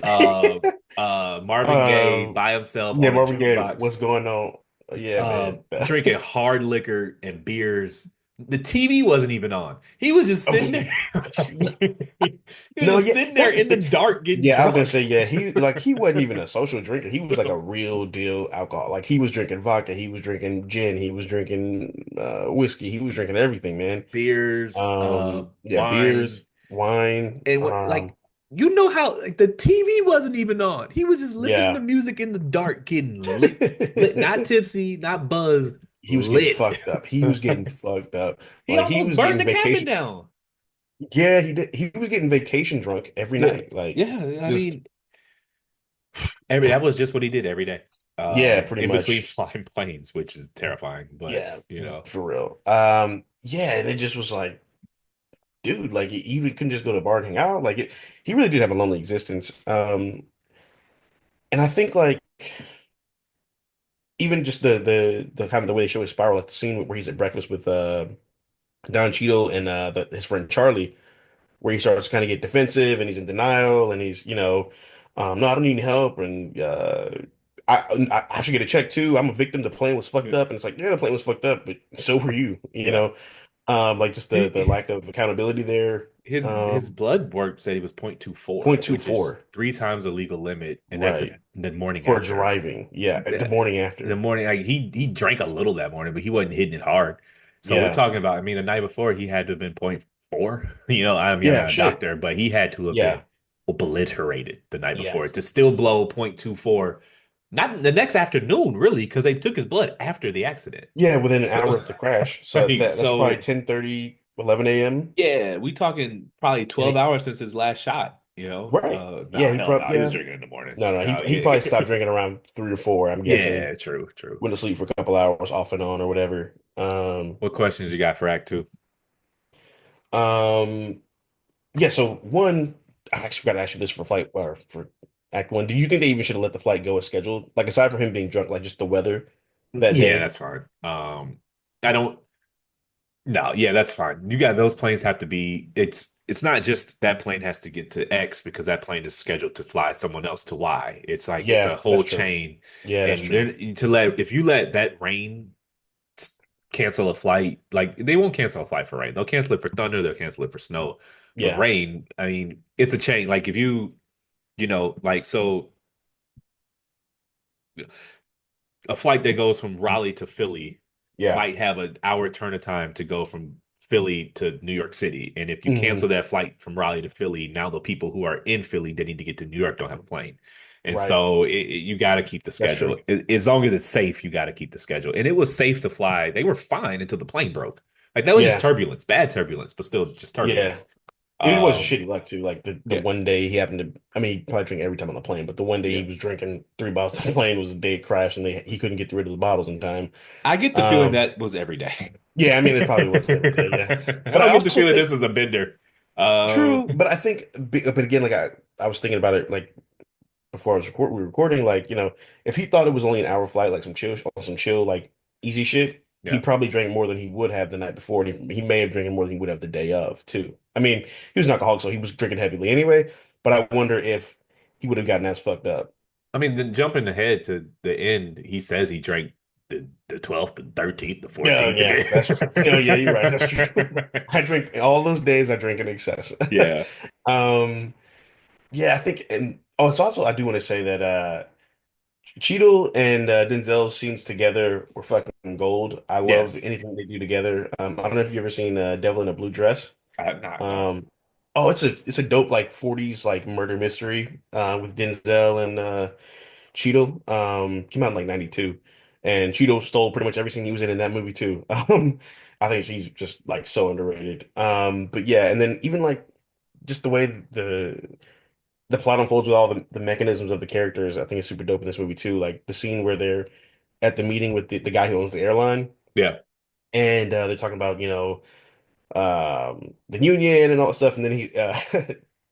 Speaker 2: Marvin Gaye
Speaker 1: Um,
Speaker 2: by himself
Speaker 1: yeah,
Speaker 2: on a
Speaker 1: Marvin Gaye,
Speaker 2: jukebox,
Speaker 1: what's going on? Yeah, man.
Speaker 2: drinking hard liquor and beers. The TV wasn't even on. He was just sitting there. He was
Speaker 1: No,
Speaker 2: just
Speaker 1: yeah,
Speaker 2: sitting there
Speaker 1: that's the
Speaker 2: in the
Speaker 1: thing.
Speaker 2: dark getting
Speaker 1: Yeah, I was gonna say,
Speaker 2: drunk.
Speaker 1: yeah, he wasn't even a social drinker. He was like a real deal alcohol. Like he was drinking vodka, he was drinking gin, he was drinking whiskey, he was drinking everything, man.
Speaker 2: Beers,
Speaker 1: Yeah,
Speaker 2: wine,
Speaker 1: beers, wine.
Speaker 2: and what like you know how like the TV wasn't even on. He was just listening to
Speaker 1: Yeah.
Speaker 2: music in the dark, getting lit, not tipsy, not buzzed,
Speaker 1: He was getting
Speaker 2: lit.
Speaker 1: fucked up. He was getting fucked up.
Speaker 2: He
Speaker 1: Like he
Speaker 2: almost
Speaker 1: was
Speaker 2: burned
Speaker 1: getting
Speaker 2: the cabin
Speaker 1: vacation.
Speaker 2: down.
Speaker 1: Yeah, he did. He was getting vacation drunk every
Speaker 2: Yeah,
Speaker 1: night. Like
Speaker 2: yeah. I
Speaker 1: just
Speaker 2: mean, every that was just what he did every day.
Speaker 1: yeah, pretty
Speaker 2: In between
Speaker 1: much.
Speaker 2: flying planes, which is terrifying. But
Speaker 1: Yeah,
Speaker 2: you know,
Speaker 1: for real. Yeah, and it just was like, dude, like you couldn't just go to a bar and hang out. Like he really did have a lonely existence. And I think like even just the kind of the way they show his spiral, like the scene where he's at breakfast with Don Cheadle and his friend Charlie, where he starts to kind of get defensive and he's in denial and he's, no, I don't need any help and I should get a check too. I'm a victim. The plane was fucked
Speaker 2: Yeah.
Speaker 1: up, and it's like, yeah, the plane was fucked up, but so were you,
Speaker 2: Yeah.
Speaker 1: like just the
Speaker 2: He,
Speaker 1: lack of accountability there.
Speaker 2: his blood work said he was 0.24, which is
Speaker 1: 0.24,
Speaker 2: three times the legal limit, and that's
Speaker 1: right,
Speaker 2: the morning
Speaker 1: for
Speaker 2: after.
Speaker 1: driving. Yeah, the
Speaker 2: The,
Speaker 1: morning
Speaker 2: the
Speaker 1: after.
Speaker 2: morning, like he drank a little that morning, but he wasn't hitting it hard. So we're
Speaker 1: Yeah,
Speaker 2: talking about, I mean, the night before he had to have been 0.4. I mean, I'm
Speaker 1: yeah,
Speaker 2: not a
Speaker 1: shit.
Speaker 2: doctor, but he had to have
Speaker 1: Yeah,
Speaker 2: been obliterated the night before
Speaker 1: yes.
Speaker 2: to still blow 0.24. Not the next afternoon, really, because they took his blood after the accident.
Speaker 1: Yeah, within an hour
Speaker 2: So,
Speaker 1: of the crash. So
Speaker 2: like,
Speaker 1: that's probably
Speaker 2: so
Speaker 1: 10:30, 11 a.m.
Speaker 2: yeah, we talking probably
Speaker 1: And
Speaker 2: 12 hours since his last shot, you know?
Speaker 1: right. Yeah,
Speaker 2: Nah,
Speaker 1: he
Speaker 2: hell no.
Speaker 1: probably,
Speaker 2: He was
Speaker 1: yeah.
Speaker 2: drinking in the morning.
Speaker 1: No, no,
Speaker 2: No,
Speaker 1: he probably
Speaker 2: yeah.
Speaker 1: stopped drinking around 3 or 4, I'm guessing.
Speaker 2: Yeah, true, true.
Speaker 1: Went to sleep for a couple hours off and on or whatever.
Speaker 2: What questions you got for Act Two?
Speaker 1: Um, yeah, so one, I actually forgot to ask you this for flight or for Act One. Do you think they even should have let the flight go as scheduled? Like aside from him being drunk, like just the weather that
Speaker 2: Yeah,
Speaker 1: day?
Speaker 2: that's fine. I don't no, yeah, that's fine. You got those planes have to be it's not just that plane has to get to X because that plane is scheduled to fly someone else to Y. It's like it's a
Speaker 1: Yeah, that's
Speaker 2: whole
Speaker 1: true.
Speaker 2: chain.
Speaker 1: Yeah, that's
Speaker 2: And
Speaker 1: true.
Speaker 2: then to let if you let that rain cancel a flight, like they won't cancel a flight for rain. They'll cancel it for thunder, they'll cancel it for snow. But
Speaker 1: Yeah,
Speaker 2: rain, I mean, it's a chain. Like if like so a flight that goes from Raleigh to Philly
Speaker 1: yeah.
Speaker 2: might have an hour turn of time to go from Philly to New York City. And if you cancel
Speaker 1: Hmm.
Speaker 2: that flight from Raleigh to Philly, now the people who are in Philly that need to get to New York don't have a plane. And
Speaker 1: Right.
Speaker 2: so you got to keep the
Speaker 1: That's
Speaker 2: schedule.
Speaker 1: true.
Speaker 2: As long as it's safe, you got to keep the schedule. And it was safe to fly. They were fine until the plane broke. Like that was just
Speaker 1: Yeah,
Speaker 2: turbulence, bad turbulence, but still just
Speaker 1: yeah.
Speaker 2: turbulence.
Speaker 1: It was
Speaker 2: Um,
Speaker 1: shitty luck too. Like the
Speaker 2: yeah.
Speaker 1: one day he happened to, I mean, he probably drank every time on the plane, but the one day
Speaker 2: Yeah.
Speaker 1: he was drinking 3 bottles on the plane was the day it crashed, and he couldn't get rid of the bottles in time.
Speaker 2: I get the feeling
Speaker 1: Um,
Speaker 2: that was every day.
Speaker 1: yeah, I mean, it probably was every day. Yeah,
Speaker 2: I
Speaker 1: but I
Speaker 2: don't get the
Speaker 1: also
Speaker 2: feeling
Speaker 1: think
Speaker 2: this is a bender.
Speaker 1: true. But I think, but again, like I was thinking about it, like before we were recording, like if he thought it was only an hour flight, like some chill, like easy shit, he
Speaker 2: Yeah.
Speaker 1: probably drank more than he would have the night before, and he may have drinking more than he would have the day of too. I mean, he was an alcoholic, so he was drinking heavily anyway. But I wonder if he would have gotten as fucked up.
Speaker 2: I mean, then jumping ahead to the end, he says he drank the 12th, the 13th, the
Speaker 1: No,
Speaker 2: 14th
Speaker 1: yeah, that's true. No, yeah, you're right. That's true.
Speaker 2: again.
Speaker 1: I drink all those days. I drink in excess.
Speaker 2: Yeah.
Speaker 1: Um, yeah, I think, and oh, it's also I do want to say that Cheadle and Denzel scenes together were fucking gold. I love
Speaker 2: Yes.
Speaker 1: anything they do together. I don't know if you ever seen Devil in a Blue Dress.
Speaker 2: I have not, no.
Speaker 1: Um, oh, it's a dope like 40s like murder mystery with Denzel and Cheadle. Came out in like 92, and Cheadle stole pretty much everything he was in that movie too. I think she's just like so underrated. But yeah, and then even like just the way the plot unfolds with all the mechanisms of the characters, I think is super dope in this movie too. Like the scene where they're at the meeting with the guy who owns the airline,
Speaker 2: Yeah.
Speaker 1: and they're talking about, the union and all that stuff, and then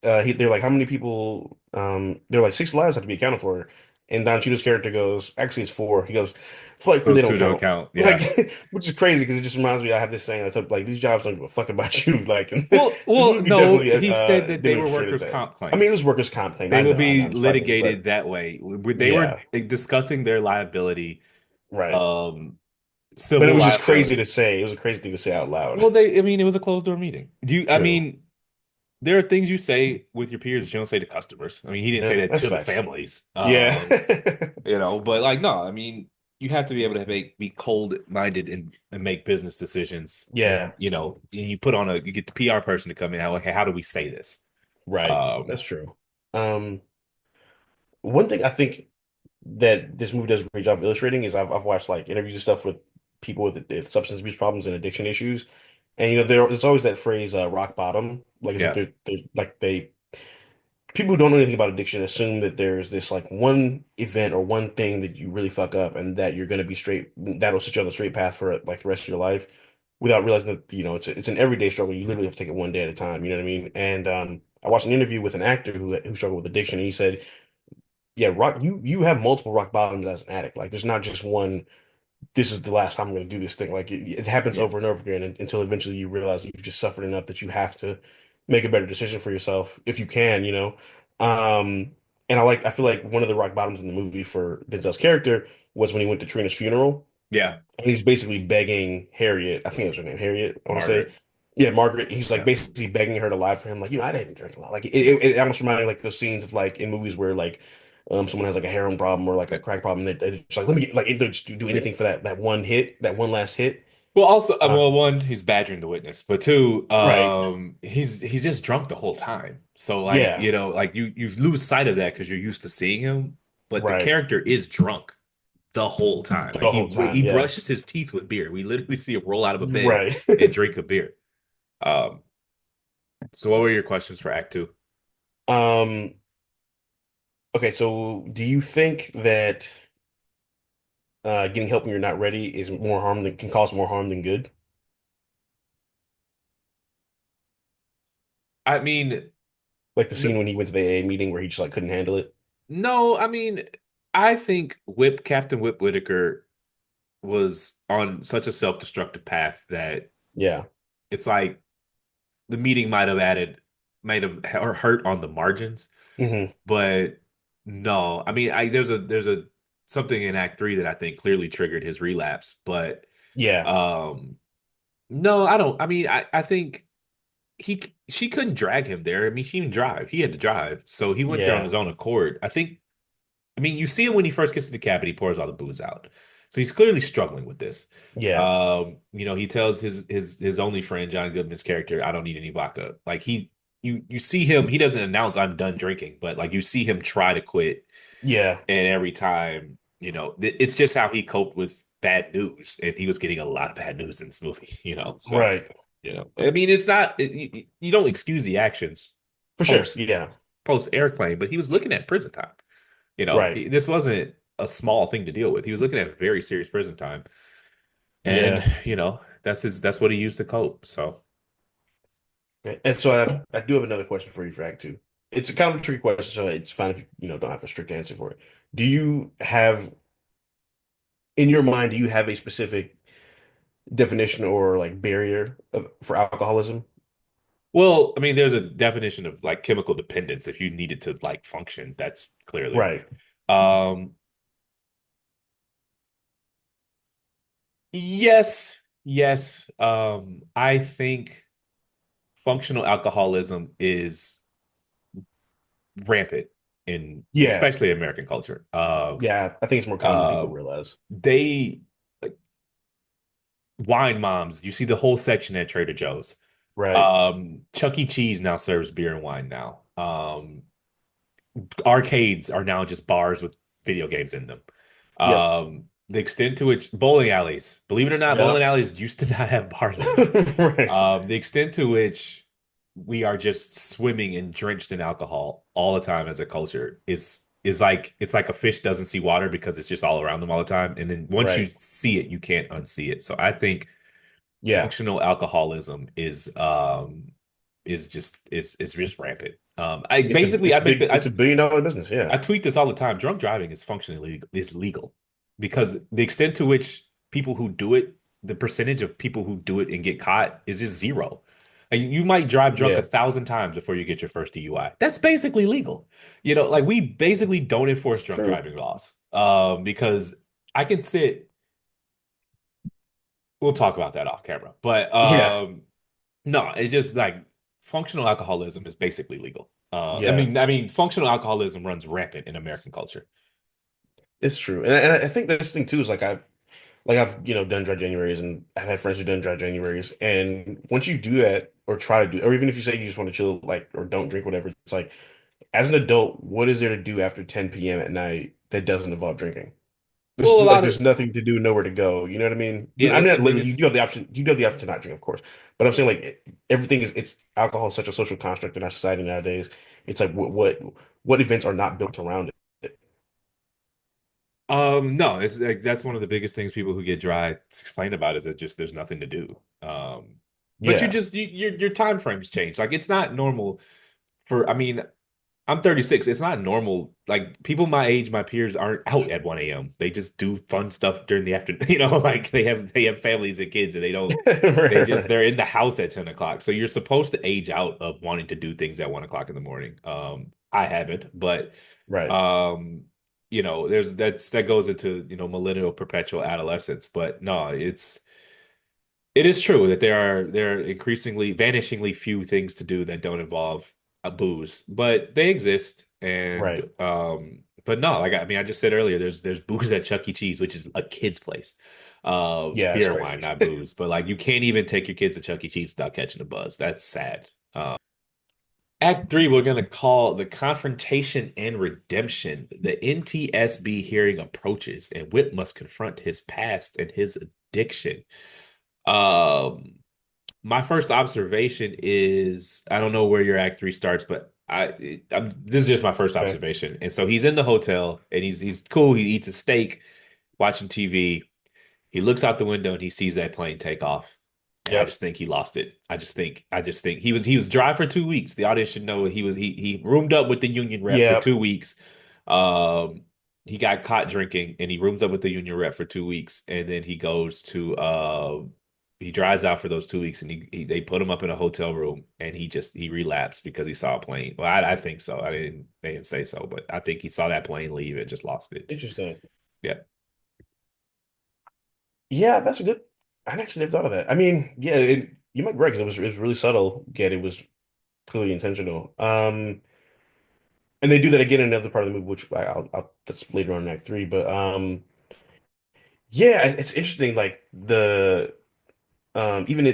Speaker 1: they're like, how many people? They're like 6 lives have to be accounted for, and Don Cheadle's character goes, actually it's four. He goes, flight crew, they
Speaker 2: Those
Speaker 1: don't
Speaker 2: two don't
Speaker 1: count.
Speaker 2: count.
Speaker 1: Like,
Speaker 2: Yeah.
Speaker 1: which is crazy because it just reminds me. I have this saying that's like these jobs don't give a fuck about you. Like, and this
Speaker 2: Well,
Speaker 1: movie
Speaker 2: no,
Speaker 1: definitely
Speaker 2: he said that they were
Speaker 1: demonstrated
Speaker 2: workers'
Speaker 1: that.
Speaker 2: comp
Speaker 1: I mean, it
Speaker 2: claims.
Speaker 1: was workers' comp thing.
Speaker 2: They will
Speaker 1: I know,
Speaker 2: be
Speaker 1: I'm just fighting it,
Speaker 2: litigated
Speaker 1: but
Speaker 2: that way. They were
Speaker 1: yeah,
Speaker 2: discussing their liability,
Speaker 1: right.
Speaker 2: um,
Speaker 1: But it
Speaker 2: civil
Speaker 1: was just crazy
Speaker 2: liability.
Speaker 1: to say. It was a crazy thing to say out loud.
Speaker 2: Well, I mean, it was a closed door meeting. I
Speaker 1: True.
Speaker 2: mean, there are things you say with your peers that you don't say to customers. I mean, he didn't say
Speaker 1: Yeah,
Speaker 2: that
Speaker 1: that's
Speaker 2: to the
Speaker 1: facts.
Speaker 2: families.
Speaker 1: Yeah.
Speaker 2: But like, no, I mean, you have to be able to be cold-minded and make business decisions. And,
Speaker 1: Yeah.
Speaker 2: and you get the PR person to come in. Okay, how do we say this?
Speaker 1: Right.
Speaker 2: Um,
Speaker 1: That's true. Um, One thing I think that this movie does a great job of illustrating is I've watched like interviews and stuff with people with substance abuse problems and addiction issues, and there's always that phrase rock bottom. Like it's like
Speaker 2: yeah,
Speaker 1: there's like they people who don't know anything about addiction assume that there's this like one event or one thing that you really fuck up and that you're going to be straight, that'll set you on the straight path for like the rest of your life, without realizing that it's an everyday struggle. You literally have to take it one day at a time. You know what I mean? And I watched an interview with an actor who struggled with addiction, and he said yeah, rock you have multiple rock bottoms as an addict. Like there's not just one, this is the last time I'm going to do this thing. Like it happens
Speaker 2: Yeah.
Speaker 1: over and over again until eventually you realize you've just suffered enough that you have to make a better decision for yourself if you can, you know. Um, and I feel like one of the rock bottoms in the movie for Denzel's character was when he went to Trina's funeral.
Speaker 2: Yeah.
Speaker 1: And he's basically begging Harriet, I think it was her name, Harriet, I want to say.
Speaker 2: Margaret.
Speaker 1: Yeah, Margaret. He's like
Speaker 2: Yeah.
Speaker 1: basically begging her to lie for him. Like, I didn't drink a lot. Like it almost reminded me like those scenes of like in movies where like someone has like a heroin problem or like a crack problem. They just like, let me get like they just do
Speaker 2: Yeah.
Speaker 1: anything for that one hit, that one last hit.
Speaker 2: Well, also,
Speaker 1: Uh,
Speaker 2: well, one, he's badgering the witness, but two,
Speaker 1: right.
Speaker 2: he's just drunk the whole time. So, like,
Speaker 1: Yeah.
Speaker 2: like you lose sight of that because you're used to seeing him, but the
Speaker 1: Right.
Speaker 2: character is drunk the whole time. Like
Speaker 1: The whole
Speaker 2: he
Speaker 1: time. Yeah.
Speaker 2: brushes his teeth with beer. We literally see him roll out of a bed
Speaker 1: Right.
Speaker 2: and drink a beer. Um, so what were your questions for Act Two?
Speaker 1: Um, okay, so do you think that getting help when you're not ready is more harm than can cause more harm than good?
Speaker 2: I mean,
Speaker 1: Like the
Speaker 2: n
Speaker 1: scene when he went to the AA meeting where he just like couldn't handle it.
Speaker 2: no, I mean, I think Captain Whip Whitaker was on such a self-destructive path that
Speaker 1: Yeah.
Speaker 2: it's like the meeting might have or hurt on the margins,
Speaker 1: Hmm.
Speaker 2: but no, I mean, I there's a something in Act Three that I think clearly triggered his relapse, but
Speaker 1: Yeah.
Speaker 2: um, no, I don't. I mean, I think she couldn't drag him there. I mean, she didn't drive; he had to drive, so he went there on
Speaker 1: Yeah.
Speaker 2: his own accord. I think. I mean, you see him when he first gets to the cabin, he pours all the booze out. So he's clearly struggling with this.
Speaker 1: Yeah.
Speaker 2: He tells his only friend, John Goodman's character, I don't need any vodka. Like you see him, he doesn't announce I'm done drinking, but like you see him try to quit,
Speaker 1: Yeah.
Speaker 2: and every time, it's just how he coped with bad news, and he was getting a lot of bad news in this movie, So,
Speaker 1: Right.
Speaker 2: I mean, it's not you don't excuse the actions
Speaker 1: For sure.
Speaker 2: post
Speaker 1: Yeah.
Speaker 2: post airplane, but he was looking at prison time.
Speaker 1: Right.
Speaker 2: This wasn't a small thing to deal with. He was looking at very serious prison time, and
Speaker 1: Yeah.
Speaker 2: that's what he used to cope. So,
Speaker 1: And so I do have another question for you for Act Two. It's a kind of a tricky question, so it's fine if you don't have a strict answer for it. Do you have in your mind, do you have a specific definition or like barrier for alcoholism?
Speaker 2: well, I mean, there's a definition of like chemical dependence. If you needed to like function, that's clearly.
Speaker 1: Right.
Speaker 2: Um, yes, yes. I think functional alcoholism is rampant in
Speaker 1: Yeah.
Speaker 2: especially American culture.
Speaker 1: Yeah. I think it's more common than
Speaker 2: Uh,
Speaker 1: people realize.
Speaker 2: they wine moms. You see the whole section at Trader Joe's.
Speaker 1: Right.
Speaker 2: Chuck E. Cheese now serves beer and wine now. Arcades are now just bars with video games in them.
Speaker 1: Yep.
Speaker 2: The extent to which bowling alleys, believe it or not, bowling
Speaker 1: Yep.
Speaker 2: alleys used to not have bars in them.
Speaker 1: Right.
Speaker 2: The extent to which we are just swimming and drenched in alcohol all the time as a culture is like it's like a fish doesn't see water because it's just all around them all the time. And then once you
Speaker 1: Right.
Speaker 2: see it, you can't unsee it. So I think
Speaker 1: Yeah.
Speaker 2: functional alcoholism is just rampant. I basically I make
Speaker 1: It's a billion-dollar business.
Speaker 2: I
Speaker 1: Yeah.
Speaker 2: tweet this all the time. Drunk driving is functionally legal because the extent to which people who do it, the percentage of people who do it and get caught is just zero. Like, you might drive drunk
Speaker 1: Yeah.
Speaker 2: 1,000 times before you get your first DUI. That's basically legal. Like we basically don't enforce drunk
Speaker 1: True.
Speaker 2: driving laws. Because I can sit. We'll talk about that off camera, but
Speaker 1: Yeah.
Speaker 2: no, it's just like functional alcoholism is basically legal.
Speaker 1: Yeah.
Speaker 2: I mean, functional alcoholism runs rampant in American culture.
Speaker 1: It's true. And I think this thing too is like I've done dry Januaries and I've had friends who've done dry Januaries. And once you do that or try to do, or even if you say you just want to chill, like, or don't drink, whatever, it's like, as an adult, what is there to do after 10 p.m. at night that doesn't involve drinking?
Speaker 2: Well, a lot of
Speaker 1: There's nothing to do, nowhere to go. You know what I mean?
Speaker 2: yeah,
Speaker 1: I'm
Speaker 2: that's the
Speaker 1: not literally, you
Speaker 2: biggest.
Speaker 1: do have the option, you do have the option to not drink, of course. But I'm saying like everything it's alcohol is such a social construct in our society nowadays. It's like what events are not built around it?
Speaker 2: No, it's like that's one of the biggest things people who get dry explain about is that just there's nothing to do. But
Speaker 1: Yeah.
Speaker 2: your time frames change. Like it's not normal for. I mean, I'm 36. It's not normal. Like people my age, my peers aren't out at 1 a.m. They just do fun stuff during the afternoon. Like they have families and kids and they don't they
Speaker 1: Right,
Speaker 2: just
Speaker 1: right,
Speaker 2: they're in the house at 10 o'clock. So you're supposed to age out of wanting to do things at 1 o'clock in the morning. I haven't, but
Speaker 1: right,
Speaker 2: um, that goes into, millennial perpetual adolescence. But no, it is true that there are increasingly, vanishingly few things to do that don't involve a booze, but they exist. And
Speaker 1: right.
Speaker 2: but no, like I mean, I just said earlier, there's booze at Chuck E. Cheese, which is a kid's place.
Speaker 1: Yeah, it's
Speaker 2: Beer and wine,
Speaker 1: crazy.
Speaker 2: not booze. But like, you can't even take your kids to Chuck E. Cheese without catching a buzz. That's sad. Act three, we're gonna call the confrontation and redemption. The NTSB hearing approaches, and Whip must confront his past and his addiction. Um, my first observation is I don't know where your act three starts, but this is just my first
Speaker 1: Okay.
Speaker 2: observation. And so he's in the hotel and he's cool. He eats a steak, watching TV. He looks out the window and he sees that plane take off. And I
Speaker 1: Yep.
Speaker 2: just think he lost it. I just think he was dry for 2 weeks. The audience should know he roomed up with the union rep for
Speaker 1: Yep.
Speaker 2: 2 weeks. Um, he got caught drinking and he rooms up with the union rep for 2 weeks, and then he dries out for those 2 weeks, and they put him up in a hotel room, and he relapsed because he saw a plane. Well, I think so. They didn't say so, but I think he saw that plane leave and just lost it.
Speaker 1: Interesting.
Speaker 2: Yeah.
Speaker 1: Yeah, that's a good. I actually never thought of that. I mean, yeah, you might be right because it was really subtle, yet it was clearly intentional. And they do that again in another part of the movie, which I'll that's later on in Act Three. But yeah, it's interesting. Like even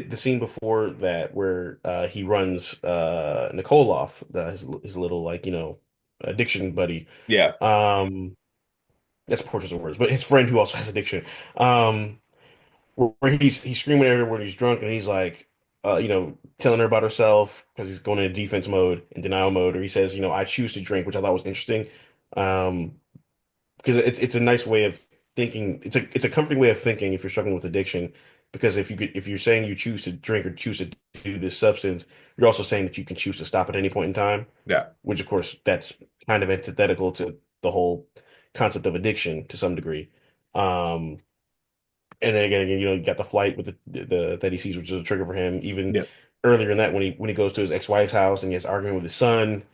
Speaker 1: the scene before that where he runs Nicole off, his little like addiction buddy.
Speaker 2: Yeah.
Speaker 1: Um, that's portraits of words, but his friend who also has addiction. Um, where he's screaming at her when he's drunk and he's like telling her about herself because he's going into defense mode and denial mode, or he says, I choose to drink, which I thought was interesting. Um, because it's a nice way of thinking. It's a comforting way of thinking if you're struggling with addiction. Because if you're saying you choose to drink or choose to do this substance, you're also saying that you can choose to stop at any point in time,
Speaker 2: Yeah.
Speaker 1: which of course that's kind of antithetical to the whole concept of addiction to some degree. Um, and then again, you got the flight with the that he sees, which is a trigger for him. Even
Speaker 2: Yeah.
Speaker 1: earlier in that, when he goes to his ex-wife's house and he has argument with his son,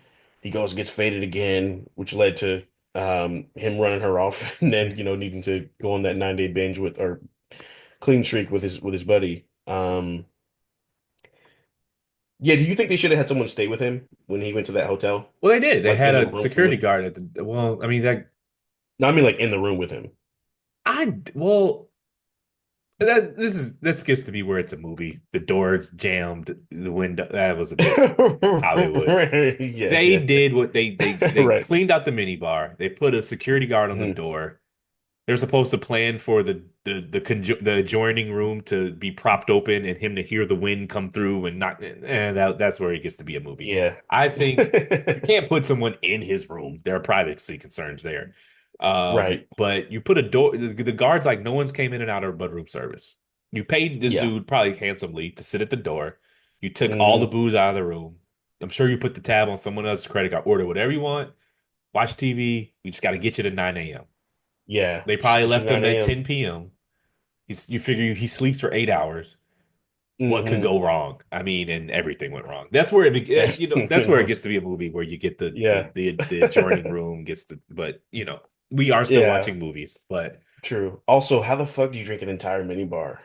Speaker 1: he goes and gets faded again, which led to him running her off, and then needing to go on that 9-day binge with or clean streak with his buddy. Yeah, do you think they should have had someone stay with him when he went to that hotel,
Speaker 2: Well, they did. They
Speaker 1: like
Speaker 2: had
Speaker 1: in the
Speaker 2: a
Speaker 1: room
Speaker 2: security
Speaker 1: with?
Speaker 2: guard at the. Well, I mean that.
Speaker 1: No, I mean like in the room with him.
Speaker 2: Well, this gets to be where it's a movie. The door's jammed, the window. That was a bit Hollywood.
Speaker 1: Yeah,
Speaker 2: They
Speaker 1: yeah,
Speaker 2: did what they
Speaker 1: right.
Speaker 2: cleaned out the minibar. They put a security guard on the
Speaker 1: Mhm.
Speaker 2: door. They're supposed to plan for the adjoining room to be propped open and him to hear the wind come through and not. That's where it gets to be a movie.
Speaker 1: Yeah.
Speaker 2: I think you can't put someone in his room. There are privacy concerns there.
Speaker 1: Right.
Speaker 2: But you put a door. The guards, like, no one's came in and out of but room service. You paid this
Speaker 1: Yeah.
Speaker 2: dude probably handsomely to sit at the door. You took all the
Speaker 1: Hmm.
Speaker 2: booze out of the room. I'm sure you put the tab on someone else's credit card. Order whatever you want. Watch TV. We just got to get you to 9 a.m.
Speaker 1: Yeah.
Speaker 2: They
Speaker 1: Just
Speaker 2: probably
Speaker 1: get you
Speaker 2: left him at
Speaker 1: 9 a.m.
Speaker 2: 10 p.m. You figure he sleeps for 8 hours. What could
Speaker 1: Hmm.
Speaker 2: go wrong? I mean, and everything went wrong. That's where that's where it gets to be a movie where you get
Speaker 1: Yeah.
Speaker 2: the adjoining room gets the, but we are still
Speaker 1: Yeah.
Speaker 2: watching movies, but
Speaker 1: True. Also, how the fuck do you drink an entire mini bar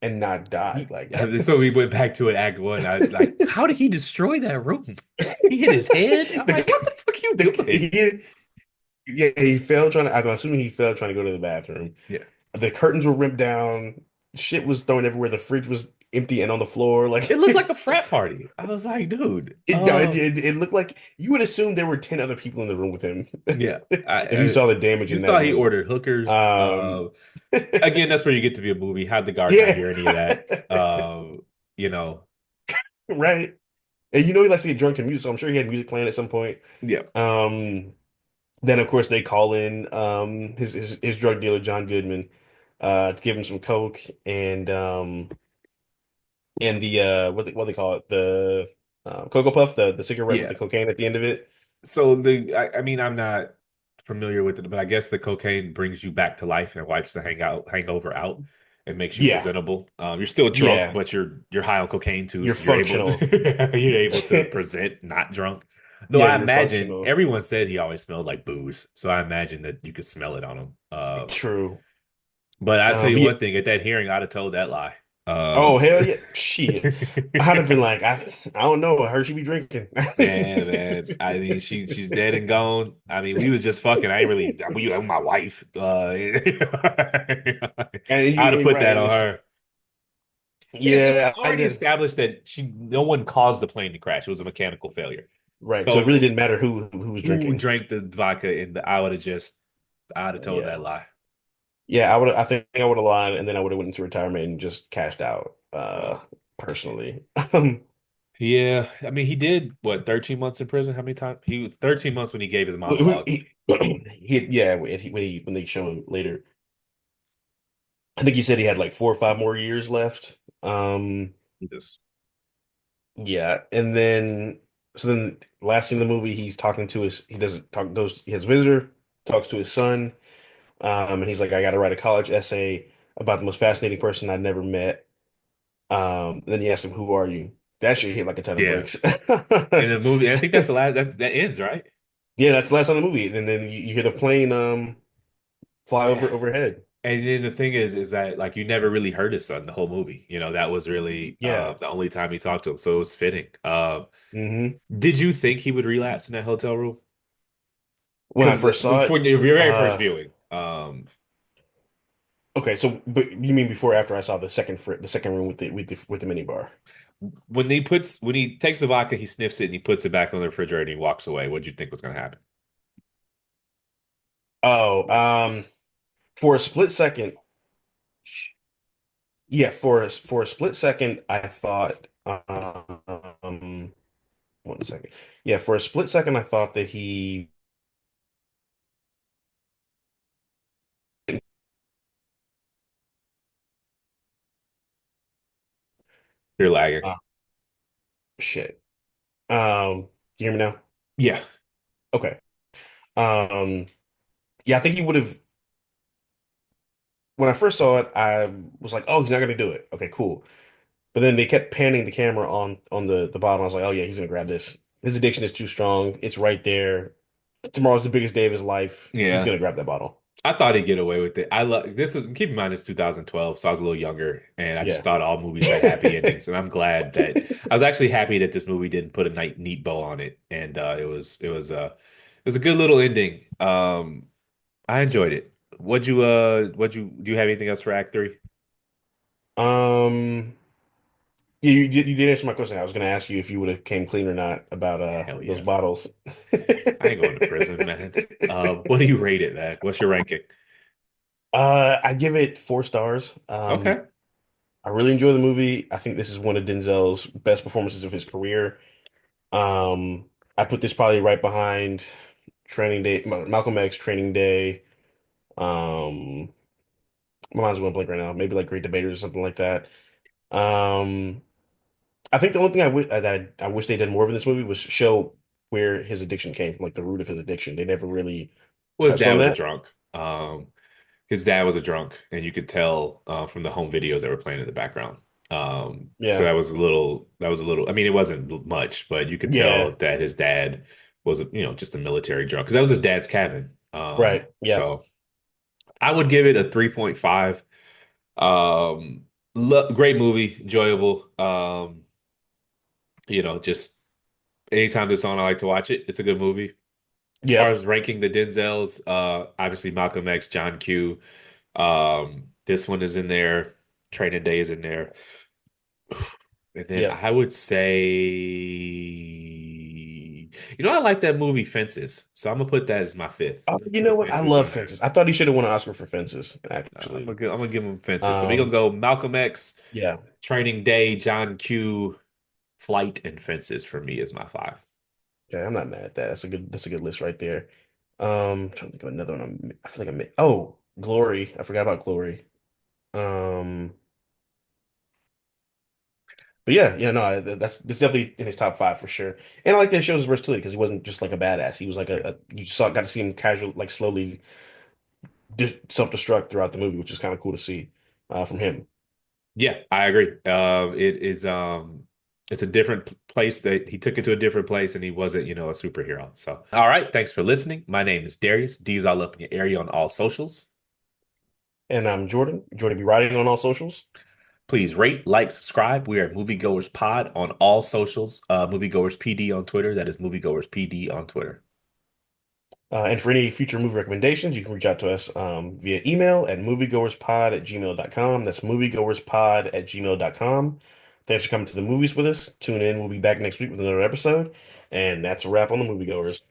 Speaker 1: and not die? Like
Speaker 2: so we went back to it, Act One. I like, how did he destroy that room? He hit his head. I'm like, what
Speaker 1: the
Speaker 2: the fuck you
Speaker 1: the
Speaker 2: doing?
Speaker 1: yeah, he failed trying to. I'm assuming he failed trying to go to the bathroom.
Speaker 2: Yeah.
Speaker 1: The curtains were ripped down. Shit was thrown everywhere. The fridge was empty and on the floor. Like
Speaker 2: It looked like a frat party. I was like, dude,
Speaker 1: no, it looked like you would assume there were 10 other people in the room with him
Speaker 2: yeah.
Speaker 1: if you saw the damage
Speaker 2: You
Speaker 1: in that
Speaker 2: thought he
Speaker 1: room.
Speaker 2: ordered hookers.
Speaker 1: Um,
Speaker 2: Again, that's where you get to be a movie. How'd the guard not
Speaker 1: yeah,
Speaker 2: hear any of that? You know,
Speaker 1: right. And he likes to get drunk to music, so I'm sure he had music playing at some point.
Speaker 2: yeah,
Speaker 1: Um, then of course they call in his drug dealer John Goodman to give him some coke and the what they call it, the Cocoa Puff, the cigarette with
Speaker 2: yeah.
Speaker 1: the cocaine at the end of it.
Speaker 2: So I mean, I'm not familiar with it, but I guess the cocaine brings you back to life and wipes the hangover out and makes you
Speaker 1: Yeah,
Speaker 2: presentable. You're still drunk,
Speaker 1: yeah,
Speaker 2: but you're high on cocaine too,
Speaker 1: you're
Speaker 2: so you're able
Speaker 1: functional.
Speaker 2: you're able to present not drunk. Though
Speaker 1: Yeah,
Speaker 2: I
Speaker 1: you're
Speaker 2: imagine
Speaker 1: functional.
Speaker 2: everyone said he always smelled like booze, so I imagine that you could smell it on him.
Speaker 1: True.
Speaker 2: But I tell you
Speaker 1: But yeah.
Speaker 2: one thing, at that hearing, I'd have told that lie.
Speaker 1: Oh hell yeah, shit. I'd have been like, I don't know. I heard she be drinking.
Speaker 2: Yeah, man. I mean, she's dead and gone. I mean, we was just fucking. I ain't really. We my wife.
Speaker 1: And
Speaker 2: I'd have
Speaker 1: you
Speaker 2: put
Speaker 1: right.
Speaker 2: that on her. And we
Speaker 1: Yeah, I
Speaker 2: already
Speaker 1: did.
Speaker 2: established that no one caused the plane to crash. It was a mechanical failure.
Speaker 1: Right. So it really
Speaker 2: So
Speaker 1: didn't matter who was
Speaker 2: who
Speaker 1: drinking.
Speaker 2: drank the vodka? And I would have just. I'd have told
Speaker 1: Yeah.
Speaker 2: that lie.
Speaker 1: Yeah, I think I would have lied and then I would have went into retirement and just cashed out
Speaker 2: Uh,
Speaker 1: personally.
Speaker 2: yeah, I mean, he did what 13 months in prison? How many times? He was 13 months when he gave his monologue.
Speaker 1: Yeah, when they show him later. I think he said he had like 4 or 5 more years left.
Speaker 2: He just
Speaker 1: Yeah, and then last scene of the movie, he's talking to his he doesn't talk goes he has a visitor, talks to his son, and he's like, I gotta write a college essay about the most fascinating person I'd never met. Then he asks him, who are you? That shit hit like a ton of
Speaker 2: yeah.
Speaker 1: bricks.
Speaker 2: In the movie, I think that's the last. That ends right.
Speaker 1: Yeah, that's the last time of the movie. And then you hear the plane fly
Speaker 2: Yeah.
Speaker 1: overhead.
Speaker 2: And then the thing is that like you never really heard his son the whole movie. You know, that was really
Speaker 1: Yeah.
Speaker 2: the only time he talked to him. So it was fitting.
Speaker 1: Hmm.
Speaker 2: Did you think he would relapse in that hotel room?
Speaker 1: When I
Speaker 2: Because
Speaker 1: first saw
Speaker 2: before
Speaker 1: it,
Speaker 2: your very first viewing,
Speaker 1: okay, so but you mean before or after I saw the second room with the mini bar?
Speaker 2: when he takes the vodka, he sniffs it and he puts it back on the refrigerator and he walks away. What do you think was going to happen?
Speaker 1: Oh, for a split second, yeah, for a split second, I thought, 1 second, yeah, for a split second, I thought that he,
Speaker 2: You're lagging.
Speaker 1: uh, shit. You hear me now?
Speaker 2: Yeah.
Speaker 1: Okay. Um, yeah, I think he would have. When I first saw it, I was like, oh, he's not gonna do it. Okay, cool. But then they kept panning the camera on the bottom. I was like, oh yeah, he's gonna grab this. His addiction is too strong. It's right there. Tomorrow's the biggest day of his life. He's
Speaker 2: Yeah.
Speaker 1: gonna grab that bottle.
Speaker 2: I thought he'd get away with it. I love this was keep in mind it's 2012, so I was a little younger, and I just
Speaker 1: Yeah.
Speaker 2: thought all movies had happy endings. And I'm glad that I was actually happy that this movie didn't put a neat bow on it, and it was a good little ending. I enjoyed it. What'd you do? You have anything else for Act Three?
Speaker 1: Um. Yeah, you did answer my question. I was gonna ask you if you would have came clean or not about
Speaker 2: Hell
Speaker 1: those
Speaker 2: yeah,
Speaker 1: bottles.
Speaker 2: I ain't going to prison, man. What do you rate it, man? What's your ranking?
Speaker 1: I give it 4 stars.
Speaker 2: Okay,
Speaker 1: I really enjoy the movie. I think this is one of Denzel's best performances of his career. Um, I put this probably right behind Training Day, Malcolm X, Training Day. Um, my mind's going blank right now. Maybe like Great Debaters or something like that. Um, I think the only thing I wish they did more of in this movie was show where his addiction came from, like the root of his addiction. They never really
Speaker 2: well, his
Speaker 1: touched
Speaker 2: dad
Speaker 1: on
Speaker 2: was a
Speaker 1: that.
Speaker 2: drunk. His dad was a drunk, and you could tell from the home videos that were playing in the background. So
Speaker 1: Yeah,
Speaker 2: that was a little. I mean, it wasn't much, but you could
Speaker 1: yeah,
Speaker 2: tell that his dad was, just a military drunk because that was his dad's cabin.
Speaker 1: right, yeah,
Speaker 2: So I would give it a 3.5. Great movie, enjoyable. Just anytime it's on, I like to watch it. It's a good movie. As far
Speaker 1: yep,
Speaker 2: as ranking the Denzels, obviously Malcolm X, John Q. This one is in there. Training Day is in there. And then
Speaker 1: yep.
Speaker 2: I would say, I like that movie Fences. So I'm gonna put that as my fifth.
Speaker 1: You know
Speaker 2: Put
Speaker 1: what? I
Speaker 2: Fences
Speaker 1: love
Speaker 2: in there.
Speaker 1: Fences. I thought he should have won an Oscar for Fences,
Speaker 2: I'm
Speaker 1: actually.
Speaker 2: gonna give him Fences. So we're gonna
Speaker 1: Um,
Speaker 2: go Malcolm X,
Speaker 1: yeah,
Speaker 2: Training Day, John Q, Flight, and Fences for me is my five.
Speaker 1: okay, I'm not mad at that. That's a good list right there. Trying to think of another one. I feel like I made. Oh, Glory. I forgot about Glory. Um, But yeah, yeah, no, that's definitely in his top five for sure. And I like that it shows his versatility because he wasn't just like a badass. He was like you saw got to see him casual, like slowly self-destruct throughout the movie, which is kind of cool to see from him.
Speaker 2: Yeah, I agree. It's a different place that he took it to a different place and he wasn't, a superhero. So, all right, thanks for listening. My name is Darius. D's all up in your area on all socials.
Speaker 1: And I'm Jordan. Jordan be writing on all socials.
Speaker 2: Please rate, like, subscribe. We are Moviegoers Pod on all socials. Moviegoers PD on Twitter. That is Moviegoers PD on Twitter.
Speaker 1: And for any future movie recommendations, you can reach out to us via email at moviegoerspod@gmail.com. That's moviegoerspod@gmail.com. Thanks for coming to the movies with us. Tune in. We'll be back next week with another episode. And that's a wrap on the moviegoers.